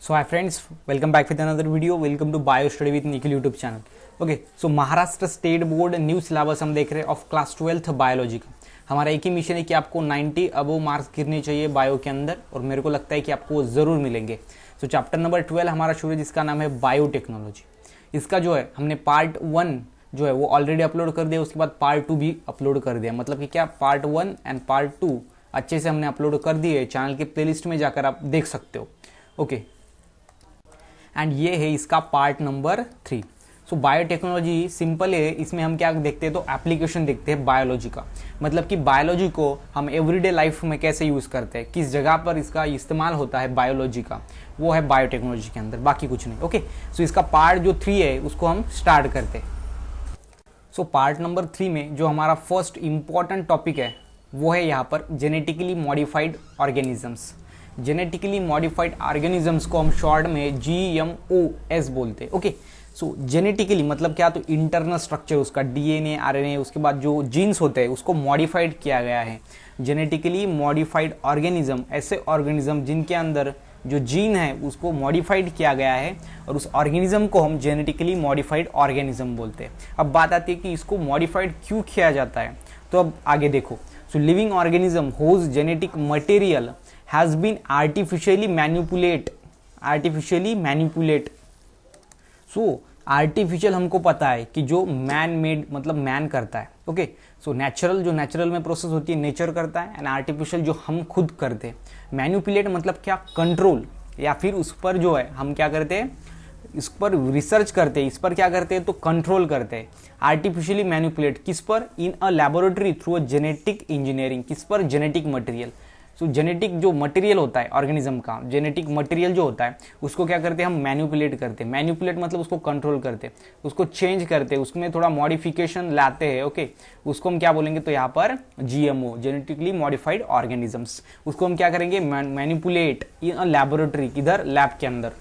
So hi friends, welcome back with another video. Welcome to Bio Study with Nikhil YouTube channel. Okay, so Maharashtra state board new syllabus हम देख रहे हैं of class 12th biology का। हमारा एक ही mission है कि आपको 90 अबव मार्क्स गिरने चाहिए बायो के अंदर, और मेरे को लगता है कि आपको ज़रूर मिलेंगे। सो चैप्टर नंबर 12 हमारा शुरू है, जिसका नाम है बायोटेक्नोलॉजी। इसका जो है हमने पार्ट 1 जो है वो ऑलरेडी अपलोड कर दिया, उसके बाद पार्ट 2 भी अपलोड कर दिया। मतलब कि क्या, पार्ट 1 एंड पार्ट 2 अच्छे से हमने अपलोड कर दिए। चैनल के प्लेलिस्ट में जाकर आप देख सकते हो। ओके, एंड ये है इसका पार्ट नंबर 3। सो बायोटेक्नोलॉजी सिंपल है। इसमें हम क्या देखते हैं, तो एप्लीकेशन देखते हैं बायोलॉजी का। मतलब कि बायोलॉजी को हम एवरीडे लाइफ में कैसे यूज़ करते हैं, किस जगह पर इसका इस्तेमाल होता है बायोलॉजी का, वो है बायोटेक्नोलॉजी के अंदर, बाकी कुछ नहीं। ओके, सो इसका पार्ट जो 3 है उसको हम स्टार्ट करते हैं। सो पार्ट नंबर 3 में जो हमारा फर्स्ट इंपॉर्टेंट टॉपिक है वो है यहाँ पर genetically modified organisms. Genetically modified organisms को हम शॉर्ट में GMOS बोलते हैं। ओके, सो जेनेटिकली मतलब क्या, तो इंटरनल स्ट्रक्चर उसका DNA RNA, उसके बाद जो जीन्स होते हैं उसको मॉडिफाइड किया गया है। जेनेटिकली मॉडिफाइड ऑर्गेनिज्म ऐसे ऑर्गेनिज्म जिनके अंदर जो जीन है उसको मॉडिफाइड किया गया है, और उस ऑर्गेनिज्म को हम जेनेटिकली मॉडिफाइड ऑर्गेनिज्म बोलते हैं। अब बात आती है कि इसको मॉडिफाइड क्यों किया जाता है, तो अब आगे देखो। So living organism whose genetic material has been artificially manipulate। So artificial हमको पता है कि जो मैन मेड मतलब मैन करता है। ओके, सो नेचुरल जो नेचुरल में प्रोसेस होती है नेचर करता है, एंड आर्टिफिशियल जो हम खुद करते हैं। मैनिपुलेट मतलब क्या, कंट्रोल, या फिर उस पर जो है हम क्या करते हैं, इस पर रिसर्च करते हैं, इस पर क्या करते हैं, तो कंट्रोल करते हैं। आर्टिफिशियली मैनिपुलेट किस पर, in a laboratory through a genetic engineering, किस पर, जेनेटिक मटेरियल। सो जेनेटिक जो मटेरियल होता है ऑर्गेनिज्म का, जेनेटिक मटेरियल जो होता है उसको क्या करते हैं, हम मैनिपुलेट करते हैं। मैनिपुलेट मतलब उसको कंट्रोल करते हैं, उसको चेंज करते हैं, उसमें थोड़ा मॉडिफिकेशन लाते हैं। ओके, उसको हम क्या बोलेंगे, तो यहाँ पर GMO, जेनेटिकली मॉडिफाइड ऑर्गेनिजम्स, उसको हम क्या करेंगे, मैनिपुलेट इन अ लैबोरेटरी, किधर, लैब के अंदर।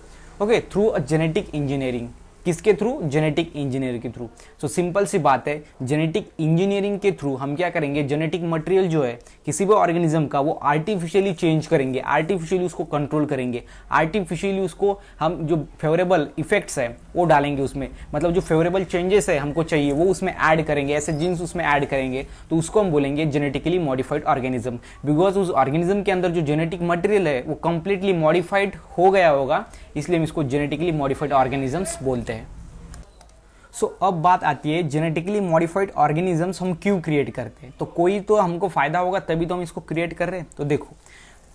Okay, through a genetic engineering, किसके थ्रू, जेनेटिक इंजीनियर के थ्रू। सो सिंपल सी बात है, जेनेटिक इंजीनियरिंग के थ्रू हम क्या करेंगे, जेनेटिक मटेरियल जो है किसी भी ऑर्गेनिज्म का वो आर्टिफिशियली चेंज करेंगे, आर्टिफिशियली उसको कंट्रोल करेंगे, आर्टिफिशियली उसको हम जो फेवरेबल इफेक्ट्स है वो डालेंगे उसमें। मतलब जो फेवरेबल चेंजेस है हमको चाहिए वो उसमें ऐड करेंगे, ऐसे जीन्स उसमें ऐड करेंगे, तो उसको हम बोलेंगे जेनेटिकली मॉडिफाइड ऑर्गेनिज्म। बिकॉज उस ऑर्गेनिज्म के अंदर जो जेनेटिक मटेरियल है वो कंप्लीटली मॉडिफाइड हो गया होगा, इसलिए हम इसको जेनेटिकली मॉडिफाइड ऑर्गेनिजम्स बोलते हैं। सो अब बात आती है जेनेटिकली मॉडिफाइड ऑर्गेनिजम्स हम क्यों क्रिएट करते हैं। तो कोई तो हमको फायदा होगा तभी तो हम इसको क्रिएट कर रहे हैं। तो देखो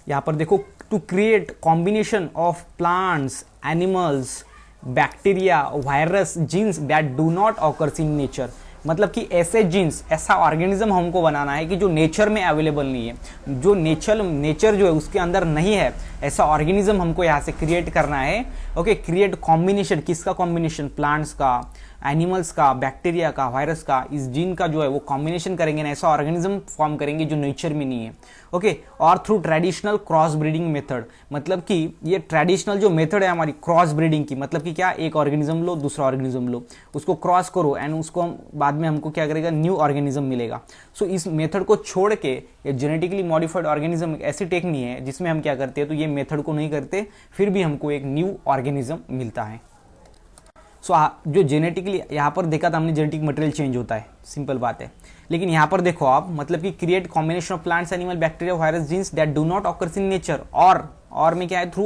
यहाँ पर देखो, to create combination of plants, animals, bacteria, virus, genes that do not occurs in nature. मतलब कि ऐसे जीन्स, ऐसा ऑर्गेनिज्म हमको बनाना है कि जो नेचर में अवेलेबल नहीं है, जो नेचर जो है उसके अंदर नहीं है, ऐसा ऑर्गेनिज्म हमको यहाँ से क्रिएट करना है। ओके, क्रिएट कॉम्बिनेशन, किसका कॉम्बिनेशन, प्लांट्स का, एनिमल्स का, बैक्टीरिया का, वायरस का, इस जीन का जो है वो कॉम्बिनेशन करेंगे ना, ऐसा ऑर्गेनिज्म फॉर्म करेंगे जो नेचर में नहीं है। ओके, और through traditional cross breeding method, मतलब कि ये ट्रेडिशनल जो मेथड है हमारी क्रॉस ब्रीडिंग की, मतलब कि क्या, एक ऑर्गेनिज्म लो, दूसरा ऑर्गेनिज्म लो, उसको क्रॉस करो, एंड उसको बाद में हमको क्या करेगा, न्यू ऑर्गेनिज्म मिलेगा। सो इस मेथड को छोड़ के ये जेनेटिकली मॉडिफाइड ऑर्गेनिज्म एक ऐसी टेक्निक है जिसमें हम क्या करते हैं, तो ये मेथड को नहीं करते, फिर भी हमको एक न्यू ऑर्गेनिज्म मिलता है। सो जो जेनेटिकली यहाँ पर देखा था हमने, जेनेटिक मटेरियल चेंज होता है, सिंपल बात है। लेकिन यहाँ पर देखो आप, मतलब कि create combination of plants, animal, bacteria, virus, genes that do not occurs in nature, और में क्या है, थ्रू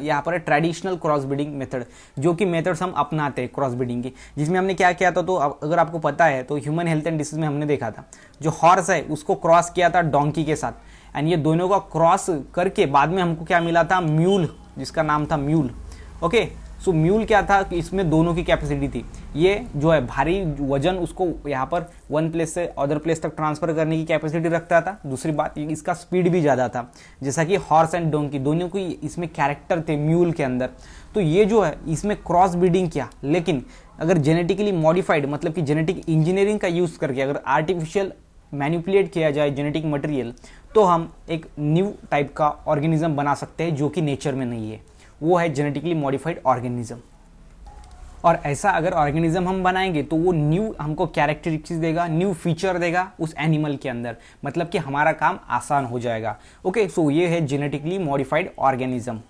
यहाँ पर ट्रेडिशनल क्रॉस ब्रीडिंग मेथड, जो कि मेथड्स हम अपनाते हैं क्रॉस ब्रीडिंग की, जिसमें हमने क्या किया था, तो अगर आपको पता है तो ह्यूमन हेल्थ एंड डिसीज में हमने देखा था, जो हॉर्स है उसको क्रॉस किया था डोंकी के साथ, एंड ये दोनों का क्रॉस करके बाद में हमको क्या मिला था, म्यूल, जिसका नाम था म्यूल। ओके, सो म्यूल क्या था कि इसमें दोनों की कैपेसिटी थी, ये जो है भारी वजन उसको यहाँ पर वन प्लेस से अदर प्लेस तक ट्रांसफर करने की कैपेसिटी रखता था। दूसरी बात, इसका स्पीड भी ज़्यादा था, जैसा कि हॉर्स एंड डोंकी दोनों की इसमें कैरेक्टर थे म्यूल के अंदर। तो ये जो है इसमें क्रॉस ब्रीडिंग किया, लेकिन अगर जेनेटिकली मॉडिफाइड मतलब कि जेनेटिक इंजीनियरिंग का यूज़ करके अगर आर्टिफिशियल मैनिपुलेट किया जाए जेनेटिक मटेरियल, तो हम एक न्यू टाइप का ऑर्गेनिज्म बना सकते हैं जो कि नेचर में नहीं है, वो है जेनेटिकली मॉडिफाइड ऑर्गेनिज्म। और ऐसा अगर ऑर्गेनिज्म हम बनाएंगे तो वो न्यू हमको कैरेक्टरिस्टिक्स देगा, न्यू फीचर देगा उस एनिमल के अंदर, मतलब कि हमारा काम आसान हो जाएगा। ओके, सो ये है जेनेटिकली मॉडिफाइड ऑर्गेनिज्म।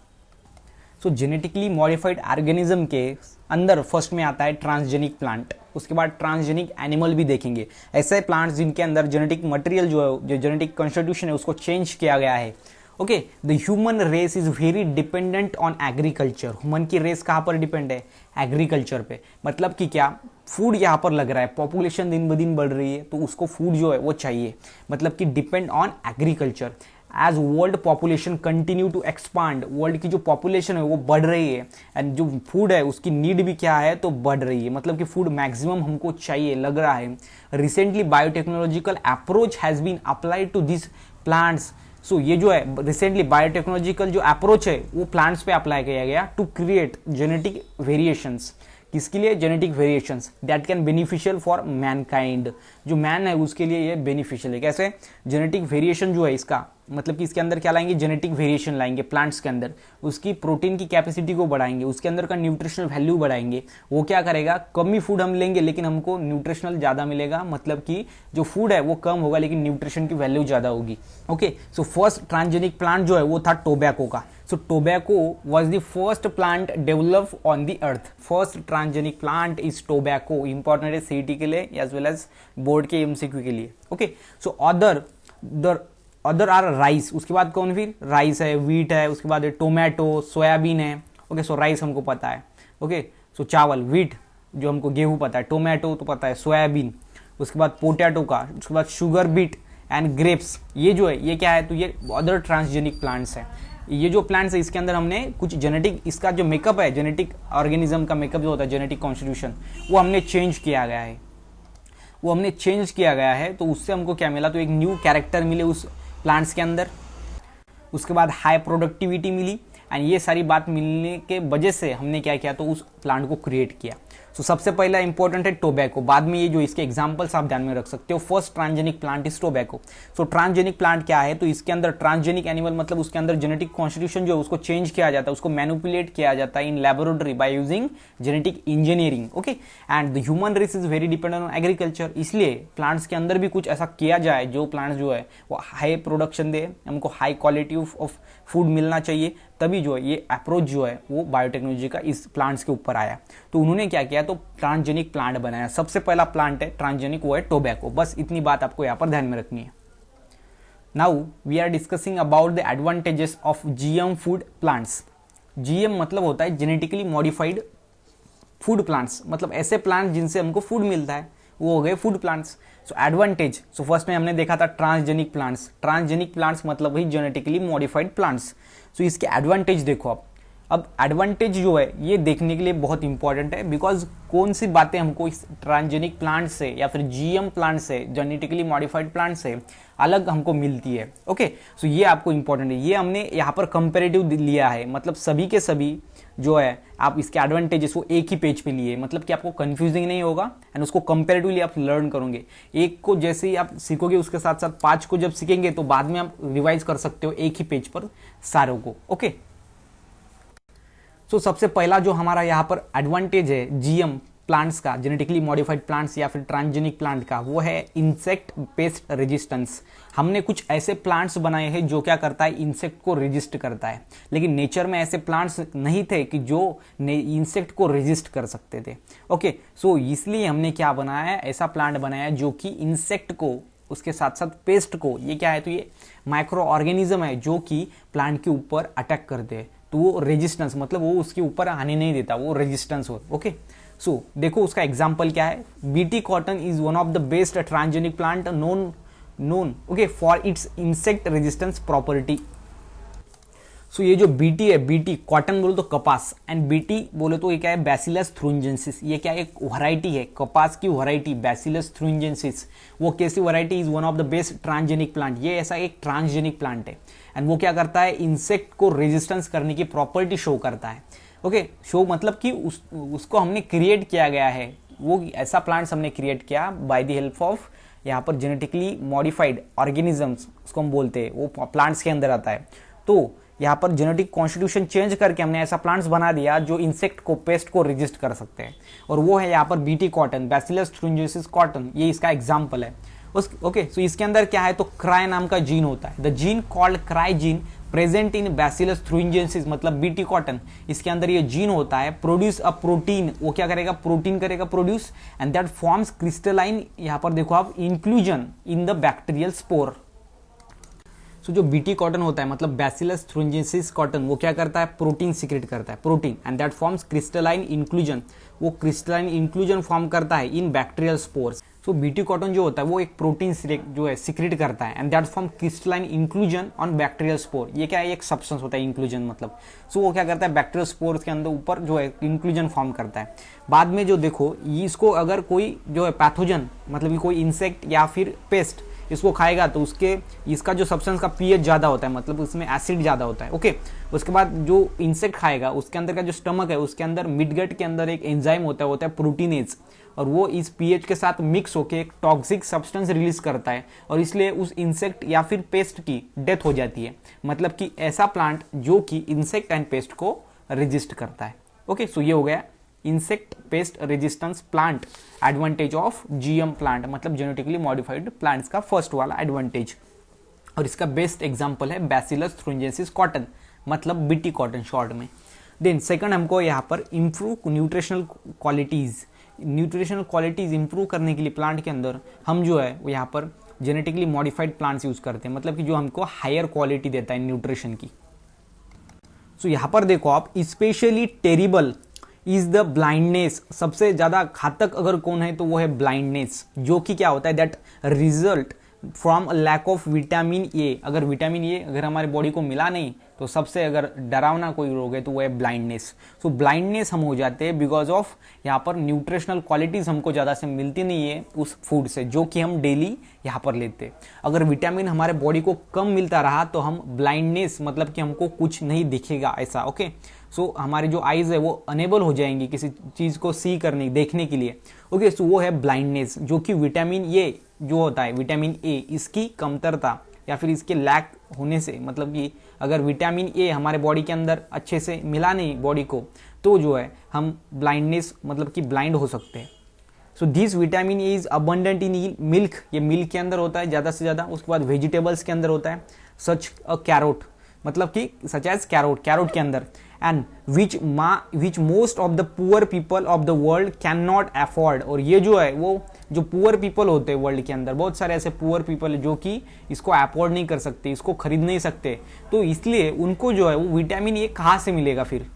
सो जेनेटिकली मॉडिफाइड ऑर्गेनिज्म के अंदर फर्स्ट में आता है ट्रांसजेनिक प्लांट, उसके बाद ट्रांसजेनिक एनिमल भी देखेंगे। ऐसे प्लांट्स जिनके अंदर जेनेटिक मटेरियल जो है, जो जेनेटिक कॉन्स्टिट्यूशन है उसको चेंज किया गया है। Okay, the human race is very dependent on agriculture. Human की रेस कहाँ पर डिपेंड है? एग्रीकल्चर पे। मतलब कि क्या, फूड यहाँ पर लग रहा है, पॉपुलेशन दिन ब दिन बढ़ रही है तो उसको फूड जो है वो चाहिए, मतलब कि depend on agriculture. As world population continue to expand, world की जो पॉपुलेशन है वो बढ़ रही है एंड जो फूड है उसकी नीड भी क्या है तो बढ़ रही है, मतलब कि फूड मैक्सिमम हमको चाहिए लग रहा है। Recently biotechnological approach has been applied to this plants. So ये जो है रिसेंटली बायोटेक्नोलॉजिकल जो अप्रोच है वो प्लांट्स पे अप्लाई किया गया टू क्रिएट जेनेटिक वेरिएशंस। किसके लिए? Genetic variations that can beneficial for Mankind. जो मैन है उसके लिए ये बेनिफिशियल है। कैसे? जेनेटिक वेरिएशन जो है इसका, मतलब कि इसके अंदर क्या लाएंगे? जेनेटिक वेरिएशन लाएंगे प्लांट्स के अंदर, उसकी प्रोटीन की कैपेसिटी को बढ़ाएंगे, उसके अंदर का न्यूट्रिशनल वैल्यू बढ़ाएंगे। वो क्या करेगा? कम ही फूड हम लेंगे लेकिन हमको न्यूट्रिशनल ज्यादा मिलेगा, मतलब कि जो फूड है वो कम होगा लेकिन न्यूट्रिशन की वैल्यू ज्यादा होगी। Okay, so first transgenic plant जो है वो था टोबैको का। So tobacco was the first plant developed on the earth. First transgenic plant is tobacco. Important है CET के लिए as well as बोर्ड के MCQ के लिए। Okay, so other are rice. उसके बाद कौन? फिर राइस है, व्हीट है, उसके बाद टोमेटो, सोयाबीन है। ओके, सो राइस हमको पता है। ओके, सो चावल, व्हीट जो हमको गेहूं पता है, टोमेटो तो पता है, सोयाबीन, उसके बाद पोटैटो का, उसके बाद शुगर बीट एंड ग्रेप्स। ये जो है ये क्या है? तो ये अदर ट्रांसजेनिक प्लांट्स है। ये जो प्लांट्स है इसके अंदर हमने कुछ जेनेटिक, इसका जो मेकअप है, जेनेटिक ऑर्गेनिज्म का मेकअप जो होता है, जेनेटिक कॉन्स्टिट्यूशन, वो हमने चेंज किया गया है। वो हमने चेंज किया गया है तो उससे हमको क्या मिला? तो एक न्यू कैरेक्टर मिले उस प्लांट्स के अंदर, उसके बाद हाई प्रोडक्टिविटी मिली एंड ये सारी बात मिलने के वजह से हमने क्या किया? तो उस प्लांट को क्रिएट किया। सो सबसे पहला इंपॉर्टेंट है टोबैको, बाद में ये जो इसके एग्जांपल्स आप ध्यान में रख सकते हो। First transgenic plant is tobacco. So transgenic plant क्या है? तो इसके अंदर ट्रांसजेनिक एनिमल मतलब उसके अंदर जेनेटिक कॉन्स्टिट्यूशन जो है उसको चेंज किया जाता है, उसको मैनिपुलेट किया जाता है in laboratory by using genetic engineering. Okay, and the human race is very dependent on agriculture. इसलिए प्लांट्स के अंदर भी कुछ ऐसा किया जाए जो प्लांट्स जो है वो हाई प्रोडक्शन दे, हमको हाई क्वालिटी ऑफ फूड मिलना चाहिए, तभी जो है ये अप्रोच जो है वो बायोटेक्नोलॉजी का इस प्लांट्स के ऊपर आया। तो उन्होंने क्या किया? तो ट्रांसजेनिक प्लांट बनाया। सबसे पहला प्लांट है ट्रांसजेनिक, वो है टोबैको। बस इतनी बात आपको यहाँ पर ध्यान में रखनी है। Now we are discussing about the advantages of GM food plants. GM मतलब होता है जेनेटिकली मॉडिफाइड फूड प्लांट्स, मतलब ऐसे प्लांट जिनसे हमको फूड मिलता है, वो हो गए फूड प्लांट्स। सो एडवांटेज, सो फर्स्ट में हमने देखा था ट्रांसजेनिक प्लांट्स। ट्रांसजेनिक प्लांट्स मतलब वही जेनेटिकली मॉडिफाइड प्लांट्स। सो इसके एडवांटेज देखो आप। अब एडवांटेज जो है ये देखने के लिए बहुत इंपॉर्टेंट है, बिकॉज कौन सी बातें हमको इस ट्रांसजेनिक प्लांट से या फिर जीएम प्लांट से, जेनेटिकली मॉडिफाइड प्लांट से अलग हमको मिलती है। ओके, सो ये आपको इंपॉर्टेंट है। ये हमने यहाँ पर कंपेरेटिव लिया है, मतलब सभी के सभी जो है आप इसके एडवांटेजेस वो एक ही पेज पे लिए, मतलब कि आपको कंफ्यूजिंग नहीं होगा एंड उसको कंपेरेटिवली आप लर्न करोगे। एक को जैसे ही आप सीखोगे उसके साथ साथ 5 को जब सीखेंगे तो बाद में आप रिवाइज कर सकते हो एक ही पेज पर सारों को। ओके, सो सबसे पहला जो हमारा यहाँ पर एडवांटेज है जीएम प्लांट्स का, जेनेटिकली मॉडिफाइड प्लांट्स या फिर ट्रांसजेनिक प्लांट का, वो है इंसेक्ट पेस्ट रेजिस्टेंस। हमने कुछ ऐसे प्लांट्स बनाए हैं जो क्या करता है? इंसेक्ट को रेजिस्ट करता है, लेकिन नेचर में ऐसे प्लांट्स नहीं थे कि जो इंसेक्ट को रेजिस्ट कर सकते थे। ओके, सो इसलिए हमने क्या बनाया है? ऐसा प्लांट बनाया है जो कि इंसेक्ट को, उसके साथ साथ पेस्ट को, ये क्या है? तो ये माइक्रो ऑर्गेनिज्म है जो कि प्लांट के ऊपर अटैक करते हैं, तो वो रेजिस्टेंस, मतलब वो उसके ऊपर आने नहीं देता, वो रेजिस्टेंस हो। ओके, सो देखो उसका एग्जांपल क्या है। BT cotton is one of the best transgenic plant known okay for its insect resistance property. So ये जो बीटी है, बीटी कॉटन बोलो तो कपास, एंड बीटी बोले तो ये क्या है? बैसिलस थ्रुंजेंसिस। ये क्या एक वैरायटी है, कपास की वैरायटी बैसिलस थ्रुंजेंसिस। वो कैसी variety? Is one of the best transgenic plant. ये ऐसा एक ट्रांसजेनिक प्लांट है एंड वो क्या करता है? इंसेक्ट को रेजिस्टेंस करने की प्रॉपर्टी शो करता है। ओके, शो मतलब कि उसको हमने क्रिएट किया गया है, वो ऐसा प्लांट्स हमने क्रिएट किया बाय द हेल्प ऑफ यहाँ पर जेनेटिकली मॉडिफाइड ऑर्गेनिजम्स, उसको हम बोलते हैं, वो प्लांट्स के अंदर आता है। तो यहाँ पर जेनेटिक कॉन्स्टिट्यूशन चेंज करके हमने ऐसा प्लांट्स बना दिया जो इंसेक्ट को, पेस्ट को रेजिस्ट कर सकते हैं, और वो है यहाँ पर बीटी कॉटन, बैसिलस थ्रुंजेंसिस कॉटन। ये इसका एग्जाम्पल है। ओके, सो इसके अंदर क्या है? तो क्राई नाम का जीन होता है। The gene called cry gene present in bacillus thuringiensis, मतलब बीटी कॉटन, इसके अंदर ये जीन होता है, प्रोड्यूस अ प्रोटीन, वो क्या करेगा, प्रोटीन करेगा produce, and that forms crystalline, यहां पर देखो आप, inclusion in the bacterial spore. So जो बीटी कॉटन होता है, मतलब बैसिलस थ्रूइंजेंसिस कॉटन, वो क्या करता है, प्रोटीन सीक्रेट करता है, protein, and that forms crystalline inclusion, वो क्रिस्टलाइन इंक्लूजन फॉर्म करता है इन बैक्टीरियल स्पोर्स। सो बीटी कॉटन जो होता है वो एक प्रोटीन जो है सीक्रेट करता है, and that form crystalline inclusion on bacterial spore. ये क्या है, एक सब्सटेंस होता है इंक्लूजन, मतलब सो वो क्या करता है, बैक्टीरियल स्पोर्स के अंदर ऊपर जो है इंक्लूजन फॉर्म करता है। बाद में जो देखो, इसको अगर कोई जो है पैथोजन, मतलब कि कोई इंसेक्ट या फिर पेस्ट इसको खाएगा तो इसका जो सब्सटेंस का पीएच ज़्यादा होता है, मतलब उसमें एसिड ज़्यादा होता है, ओके। उसके बाद जो इंसेक्ट खाएगा उसके अंदर का जो स्टमक है, उसके अंदर मिडगट के अंदर एक एंजाइम होता है प्रोटीनेज, और वो इस पीएच के साथ मिक्स होकर एक टॉक्सिक सब्सटेंस रिलीज करता है, और इसलिए उस इंसेक्ट या फिर पेस्ट की डेथ हो जाती है। मतलब कि ऐसा प्लांट जो कि इंसेक्ट एंड पेस्ट को रेजिस्ट करता है, ओके। सो ये हो गया insect pest resistance plant advantage of GM plant, मतलब जेनेटिकली मॉडिफाइड प्लांट्स का फर्स्ट वाला एडवांटेज। और इसका बेस्ट एग्जांपल है बैसिलस थ्रूइंजेंसिस कॉटन, मतलब बीटी कॉटन शॉर्ट में। देन सेकंड, हमको यहाँ पर improve nutritional qualities, nutritional qualities improve करने के लिए प्लांट के अंदर हम जो है वो यहाँ पर जेनेटिकली मॉडिफाइड प्लांट्स यूज करते हैं, मतलब कि जो हमको हायर क्वालिटी देता है न्यूट्रिशन की। सो यहाँ पर देखो आप, specially terrible is the blindness, सबसे ज्यादा घातक अगर कौन है तो वो है ब्लाइंडनेस, जो कि क्या होता है, that result from lack of vitamin A. अगर विटामिन ए अगर हमारे बॉडी को मिला नहीं तो सबसे अगर डरावना कोई रोग है तो वो है ब्लाइंडनेस। सो ब्लाइंडनेस हम हो जाते हैं बिकॉज ऑफ यहाँ पर न्यूट्रिशनल क्वालिटीज हमको ज़्यादा से मिलती नहीं है उस फूड से जो कि हम डेली यहाँ पर लेते हैं। अगर विटामिन हमारे बॉडी को कम मिलता रहा तो हम ब्लाइंडनेस, मतलब कि हमको कुछ नहीं दिखेगा ऐसा, ओके। सो हमारी जो आईज है वो अनेबल हो जाएंगी किसी चीज़ को सी करने, देखने के लिए, ओके। सो वो है ब्लाइंडनेस, जो कि विटामिन ए जो होता है, विटामिन ए, इसकी कमतरता या फिर इसके लैक होने से, मतलब कि अगर विटामिन ए हमारे बॉडी के अंदर अच्छे से मिला नहीं बॉडी को, तो जो है हम ब्लाइंडनेस, मतलब कि ब्लाइंड हो सकते हैं। So this vitamin A is abundant in milk, ये मिल्क के अंदर होता है ज़्यादा से ज़्यादा। उसके बाद वेजिटेबल्स के अंदर होता है, सच अ कैरोट, मतलब कि सच एज कैरोट, कैरोट के अंदर, and which most of the poor people of the world can not afford. और ये जो है वो जो पुअर पीपल होते हैं वर्ल्ड के अंदर, बहुत सारे ऐसे पुअर पीपल जो कि इसको अफोर्ड नहीं कर सकते, इसको खरीद नहीं सकते, तो इसलिए उनको जो है वो विटामिन ए कहाँ से मिलेगा फिर,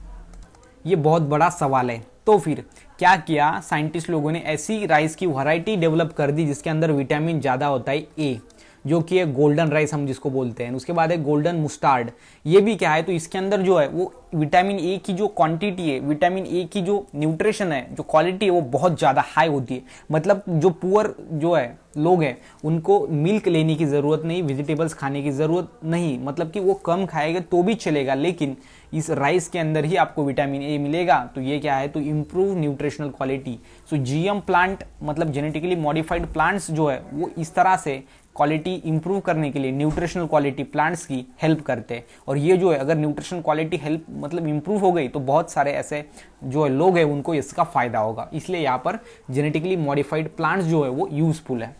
ये बहुत बड़ा सवाल है। तो फिर क्या किया साइंटिस्ट लोगों ने, ऐसी राइस की वैरायटी डेवलप कर दी जिसके अंदर विटामिन ज़्यादा होता है ए, जो कि है गोल्डन राइस हम जिसको बोलते हैं। उसके बाद है गोल्डन मुस्टार्ड, ये भी क्या है, तो इसके अंदर जो है वो विटामिन ए की जो क्वांटिटी है, विटामिन ए की जो न्यूट्रिशन है, जो क्वालिटी है, वो बहुत ज़्यादा हाई होती है। मतलब जो पुअर जो है लोग हैं उनको मिल्क लेने की ज़रूरत नहीं, वेजिटेबल्स खाने की ज़रूरत नहीं, मतलब कि वो कम खाएगा तो भी चलेगा, लेकिन इस राइस के अंदर ही आपको विटामिन ए मिलेगा। तो ये क्या है, तो इम्प्रूव न्यूट्रिशनल क्वालिटी। सो जीएम प्लांट, मतलब जेनेटिकली मॉडिफाइड प्लांट्स जो है वो इस तरह से क्वालिटी इंप्रूव करने के लिए न्यूट्रिशनल क्वालिटी प्लांट्स की हेल्प करते हैं। और ये जो है अगर न्यूट्रिशन क्वालिटी हेल्प मतलब इंप्रूव हो गई तो बहुत सारे ऐसे जो है लोग हैं उनको इसका फायदा होगा। इसलिए यहाँ पर जेनेटिकली मॉडिफाइड प्लांट्स जो है वो यूजफुल है।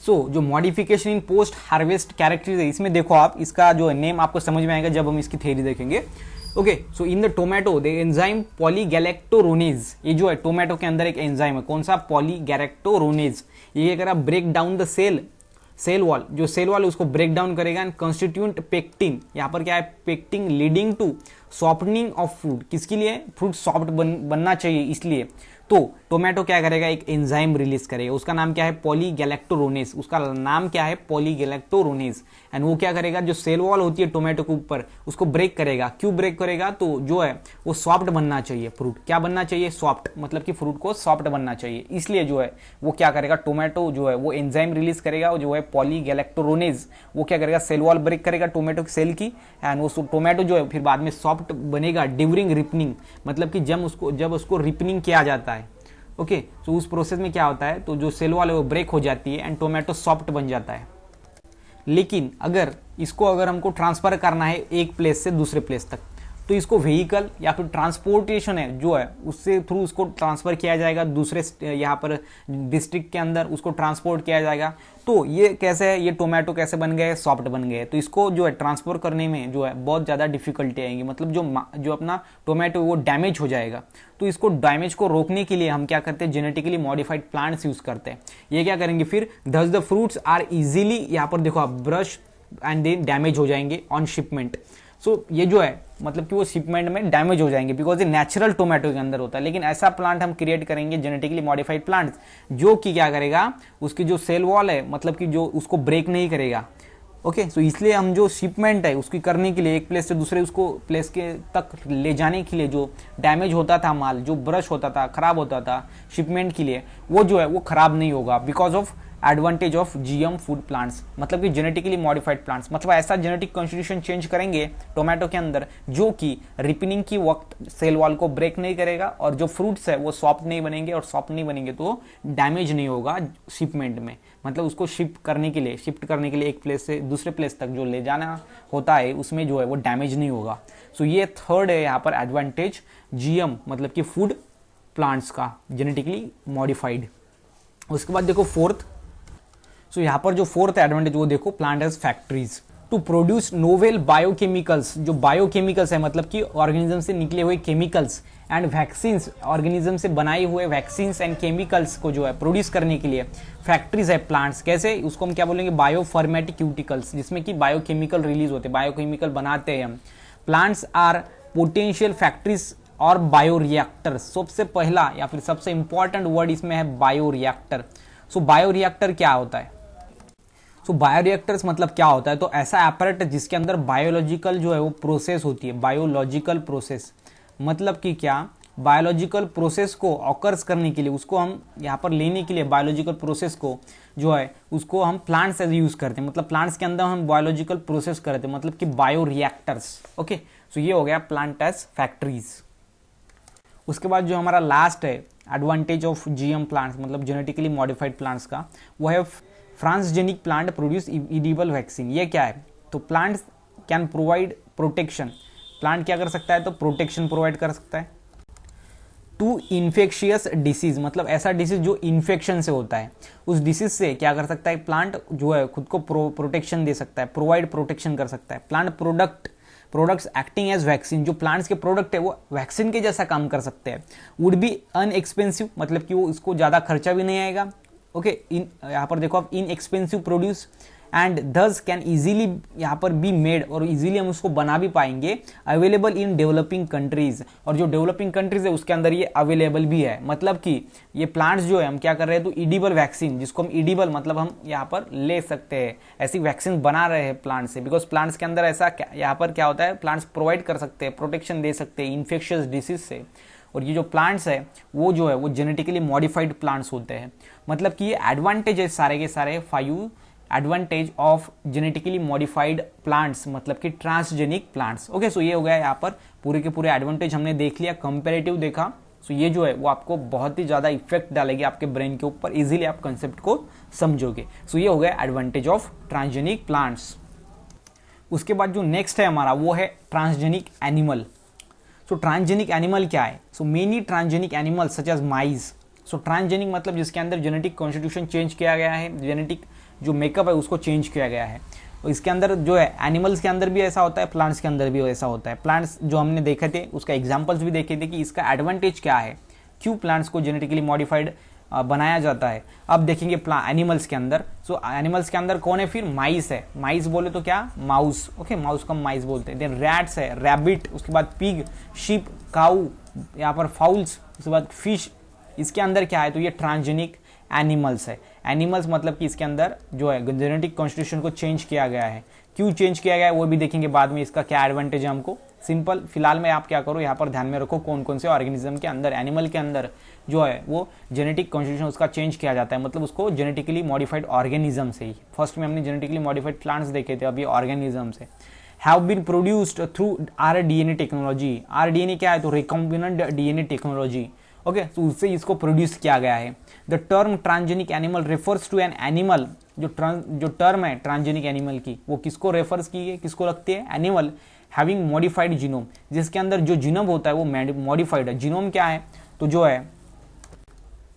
सो जो modification in post harvest characters है, इसमें देखो आप, इसका जो है नेम आपको समझ में आएगा जब हम इसकी थ्योरी देखेंगे। Okay, so in the tomato the enzyme polygalacturonase, ये जो है टोमेटो के अंदर एक एंजाइम है, कौन सा, पॉलीगैलेक्टोरोनेज। ये अगर break down the cell wall, जो सेल वॉल उसको ब्रेक डाउन करेगा एंड कॉन्स्टिट्यूट पेक्टिन। यहाँ पर क्या है, pectin leading to softening of fruit. किसके लिए, फ्रूट सॉफ्ट बनना चाहिए इसलिए। तो टोमेटो क्या करेगा, एक एंजाइम रिलीज करेगा, उसका नाम क्या है, पॉलीगैलेक्टोरोनेज। उसका नाम क्या है, पॉलीगैलेक्टोरोनेज। एंड वो क्या करेगा, जो सेल वॉल होती है टोमेटो के ऊपर उसको ब्रेक करेगा। क्यों ब्रेक करेगा, तो जो है वो सॉफ्ट बनना चाहिए, फ्रूट क्या बनना चाहिए, सॉफ्ट, मतलब कि फ्रूट को सॉफ्ट बनना चाहिए, इसलिए जो है वो क्या करेगा, टोमेटो जो है वो एंजाइम रिलीज करेगा, जो है पॉलीगैलेक्टोरोनेज। वो क्या करेगा, सेल वॉल ब्रेक करेगा टोमेटो की सेल की, एंड वो टोमेटो जो है फिर बाद में सॉफ्ट बनेगा ड्यूरिंग रिपनिंग, मतलब कि जब उसको रिपनिंग किया जाता है। ओके, तो उस प्रोसेस में क्या होता है, तो जो सेल वॉल है वो ब्रेक हो जाती है एंड टोमेटो सॉफ्ट बन जाता है। लेकिन अगर हमको ट्रांसफर करना है एक प्लेस से दूसरे प्लेस तक, तो इसको व्हीकल या फिर ट्रांसपोर्टेशन है जो है उससे थ्रू उसको ट्रांसफर किया जाएगा दूसरे यहाँ पर डिस्ट्रिक्ट के अंदर, उसको ट्रांसपोर्ट किया जाएगा। तो ये कैसे है, ये टोमेटो कैसे बन गए, सॉफ्ट बन गए। तो इसको जो है ट्रांसफर करने में जो है बहुत ज़्यादा डिफिकल्टी आएंगी, मतलब जो अपना टोमेटो वो डैमेज हो जाएगा। तो इसको डैमेज को रोकने के लिए हम क्या करते हैं, जेनेटिकली मॉडिफाइड प्लांट्स यूज करते हैं। ये क्या करेंगे फिर, दस द फ्रूट्स आर इजीली, यहाँ पर देखो आप, ब्रश एंड दे डैमेज हो जाएंगे ऑन शिपमेंट। सो ये जो है मतलब कि वो शिपमेंट में डैमेज हो जाएंगे, बिकॉज ये नेचुरल टोमेटो के अंदर होता है। लेकिन ऐसा प्लांट हम क्रिएट करेंगे जेनेटिकली मॉडिफाइड प्लांट्स जो कि क्या करेगा, उसकी जो सेल वॉल है मतलब कि जो उसको ब्रेक नहीं करेगा। ओके, सो इसलिए हम जो शिपमेंट है उसकी करने के लिए एक प्लेस से दूसरे उसको प्लेस के तक ले जाने के लिए जो डैमेज होता था माल, जो ब्रश होता था, खराब होता था शिपमेंट के लिए, वो जो है वो खराब नहीं होगा because of advantage of GM food plants, मतलब कि जेनेटिकली मॉडिफाइड प्लांट्स। मतलब ऐसा जेनेटिक कॉन्स्टिट्यूशन चेंज करेंगे टोमेटो के अंदर जो कि रिपनिंग की वक्त सेल वॉल को ब्रेक नहीं करेगा, और जो फ्रूट्स है वो सॉफ्ट नहीं बनेंगे, और सॉफ्ट नहीं बनेंगे तो डैमेज नहीं होगा शिपमेंट में। मतलब उसको शिफ्ट करने के लिए एक प्लेस से दूसरे प्लेस तक जो ले जाना होता है उसमें जो है वो डैमेज नहीं होगा। सो ये थर्ड है यहाँ पर एडवांटेज जीएम मतलब कि फूड प्लांट्स का, जेनेटिकली मॉडिफाइड। उसके बाद देखो फोर्थ, सो यहाँ पर जो फोर्थ एडवांटेज वो देखो, plant as factories to produce novel biochemicals. जो बायोकेमिकल्स है मतलब कि ऑर्गेनिज्म से निकले हुए केमिकल्स एंड वैक्सीन्स, ऑर्गेनिज्म से बनाए हुए वैक्सीन्स एंड केमिकल्स को जो है प्रोड्यूस करने के लिए फैक्ट्रीज है प्लांट्स। कैसे, उसको हम क्या बोलेंगे, बायोफार्मेटिक्यूटिकल्स, जिसमें कि बायोकेमिकल रिलीज होते हैं, बायोकेमिकल बनाते हैं हम। प्लांट्स आर पोटेंशियल फैक्ट्रीज और बायोरिएक्टर। सबसे पहला या फिर सबसे इंपॉर्टेंट वर्ड इसमें है बायोरिएक्टर। सो बायोरिएक्टर क्या होता है, सो बायोरिएक्टर्स मतलब क्या होता है, तो ऐसा एपरेट जिसके अंदर बायोलॉजिकल जो है वो प्रोसेस होती है। बायोलॉजिकल प्रोसेस मतलब कि क्या, बायोलॉजिकल प्रोसेस को ऑकर्स करने के लिए, उसको हम यहाँ पर लेने के लिए बायोलॉजिकल प्रोसेस को जो है उसको हम प्लांट्स एज यूज करते हैं। मतलब प्लांट्स के अंदर हम बायोलॉजिकल प्रोसेस करते हैं, मतलब कि बायोरिएक्टर्स। ओके, सो ये हो गया प्लांट एज फैक्ट्रीज। उसके बाद जो हमारा लास्ट है एडवांटेज ऑफ जीएम प्लांट्स मतलब जेनेटिकली मॉडिफाइड प्लांट्स का, वो है transgenic plant produce edible vaccine. ये क्या है, तो plants can provide protection. Plant क्या कर सकता है, तो प्रोटेक्शन प्रोवाइड कर सकता है टू इन्फेक्शियस डिसीज, मतलब ऐसा डिसीज जो इन्फेक्शन से होता है, उस डिसीज से क्या कर सकता है प्लांट, जो है खुद को प्रोटेक्शन दे सकता है, प्रोवाइड प्रोटेक्शन कर सकता है। Plant products acting as vaccine, जो प्लांट्स के प्रोडक्ट है वो वैक्सीन के जैसा काम कर सकते हैं। वुड बी अनएक्सपेंसिव, मतलब कि वो इसको ज़्यादा खर्चा भी नहीं आएगा। ओके, यहाँ पर देखो आप, इन एक्सपेंसिव प्रोड्यूस एंड दस कैन इजीली यहाँ पर बी मेड, और इजीली हम उसको बना भी पाएंगे। अवेलेबल इन डेवलपिंग कंट्रीज, और जो डेवलपिंग कंट्रीज है उसके अंदर ये अवेलेबल भी है। मतलब कि ये प्लांट्स जो है हम क्या कर रहे हैं, तो इडिबल वैक्सीन, जिसको हम इडिबल मतलब हम यहाँ पर ले सकते हैं, ऐसी वैक्सीन बना रहे हैं प्लांट से। बिकॉज प्लांट्स के अंदर ऐसा यहाँ पर क्या होता है, प्लांट्स प्रोवाइड कर सकते हैं, प्रोटेक्शन दे सकते हैं इन्फेक्शियस डिसीज से। और ये जो प्लांट्स है वो जो है वो जेनेटिकली मॉडिफाइड प्लांट्स होते हैं। मतलब कि ये एडवांटेज है सारे के सारे 5 advantage of genetically modified plants, मतलब कि ट्रांसजेनिक प्लांट्स। ओके, सो ये हो गया यहाँ पर पूरे के पूरे एडवांटेज हमने देख लिया, कंपेरेटिव देखा। सो ये जो है वो आपको बहुत ही ज़्यादा इफेक्ट डालेगी आपके ब्रेन के ऊपर, इजीली आप कंसेप्ट को समझोगे। सो ये हो गया एडवांटेज ऑफ ट्रांसजेनिक प्लांट्स। उसके बाद जो नेक्स्ट है हमारा वो है transgenic animal. So transgenic animal क्या है, so many transgenic animal such as mice. So transgenic मतलब जिसके अंदर जेनेटिक कॉन्स्टिट्यूशन चेंज किया गया है, जेनेटिक जो मेकअप है उसको चेंज किया गया है। और इसके अंदर जो है एनिमल्स के अंदर भी ऐसा होता है, प्लांट्स के अंदर भी ऐसा होता है। प्लांट्स जो हमने देखे थे उसका एग्जाम्पल्स भी देखे थे कि इसका एडवांटेज क्या है, क्यों प्लांट्स को जेनेटिकली मॉडिफाइड बनाया जाता है। अब देखेंगे एनिमल्स के अंदर। सो एनिमल्स के अंदर कौन है, फिर माइस है। माइस बोले तो क्या, माउस। ओके, माउस को माइस बोलते हैं। देन रैट्स है, रैबिट, उसके बाद पिग, शीप, काऊ, यहाँ पर फाउल्स, उसके बाद फिश। इसके अंदर क्या है, तो ये ट्रांसजेनिक एनिमल्स है। एनिमल्स मतलब कि इसके अंदर जो है जेनेटिक कॉन्स्टिट्यूशन को चेंज किया गया है। क्यों चेंज किया गया है वो भी देखेंगे बाद में, इसका क्या एडवांटेज है हमको। सिंपल फिलहाल में आप क्या करो, यहाँ पर ध्यान में रखो कौन कौन से ऑर्गेनिज्म के अंदर, एनिमल के अंदर जो है वो जेनेटिक कॉन्स्टिट्यूशन उसका चेंज किया जाता है, मतलब उसको जेनेटिकली मॉडिफाइड ऑर्गेनिज्म से ही। फर्स्ट में हमने जेनेटिकली मॉडिफाइड प्लांट्स देखे थे, अभी ऑर्गेनिज्म से। Have been produced through rDNA technology. RDNA क्या है, तो रिकॉम्बिनेंट डीएनए टेक्नोलॉजी। ओके, तो उससे इसको प्रोड्यूस किया गया है। The term transgenic animal refers to an animal, जो टर्म है ट्रांसजेनिक एनिमल की वो किसको रेफर्स की है, किसको लगती है, एनिमल हैविंग मॉडिफाइड जीनोम, जिसके अंदर जो जीनोम होता है वो मॉडिफाइड है। जीनोम क्या है, तो जो है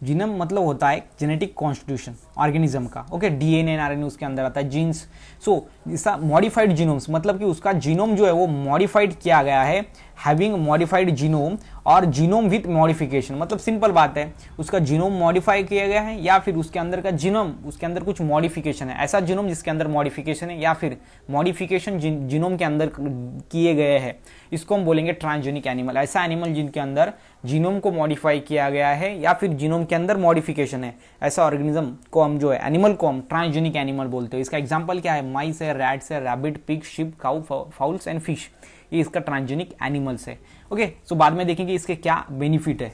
जीनोम मतलब होता है जेनेटिक कॉन्स्टिट्यूशन ऑर्गेनिज्म का, ओके, डीएनए एंड आरएनए उसके अंदर आता है, जीन्स। सो इसका मॉडिफाइड जीनोम्स मतलब कि उसका जीनोम जो है वो मॉडिफाइड किया गया है, हैविंग मॉडिफाइड जीनोम और जीनोम विथ मॉडिफिकेशन, मतलब सिंपल बात है, उसका जीनोम मॉडिफाई किया गया है या फिर उसके अंदर का जीनोम, उसके अंदर कुछ मॉडिफिकेशन है, ऐसा जीनोम जिसके अंदर मॉडिफिकेशन है या फिर मॉडिफिकेशन जीनोम के अंदर किए गए हैं, इसको हम बोलेंगे ट्रांसजेनिक एनिमल। ऐसा एनिमल जिनके अंदर जीनोम को मॉडिफाई किया गया है या फिर जीनोम के अंदर मॉडिफिकेशन है, ऐसा ऑर्गेनिज्म को हम जो है एनिमल को हम ट्रांसजेनिक एनिमल बोलते हैं। इसका एग्जांपल क्या है, माइस है, रैट्स है, rabbit, pig, ship, cow, fowls and fish, ये इसका ट्रांसजेनिक एनिमल्स है। ओके, सो बाद में देखेंगे इसके क्या बेनिफिट है।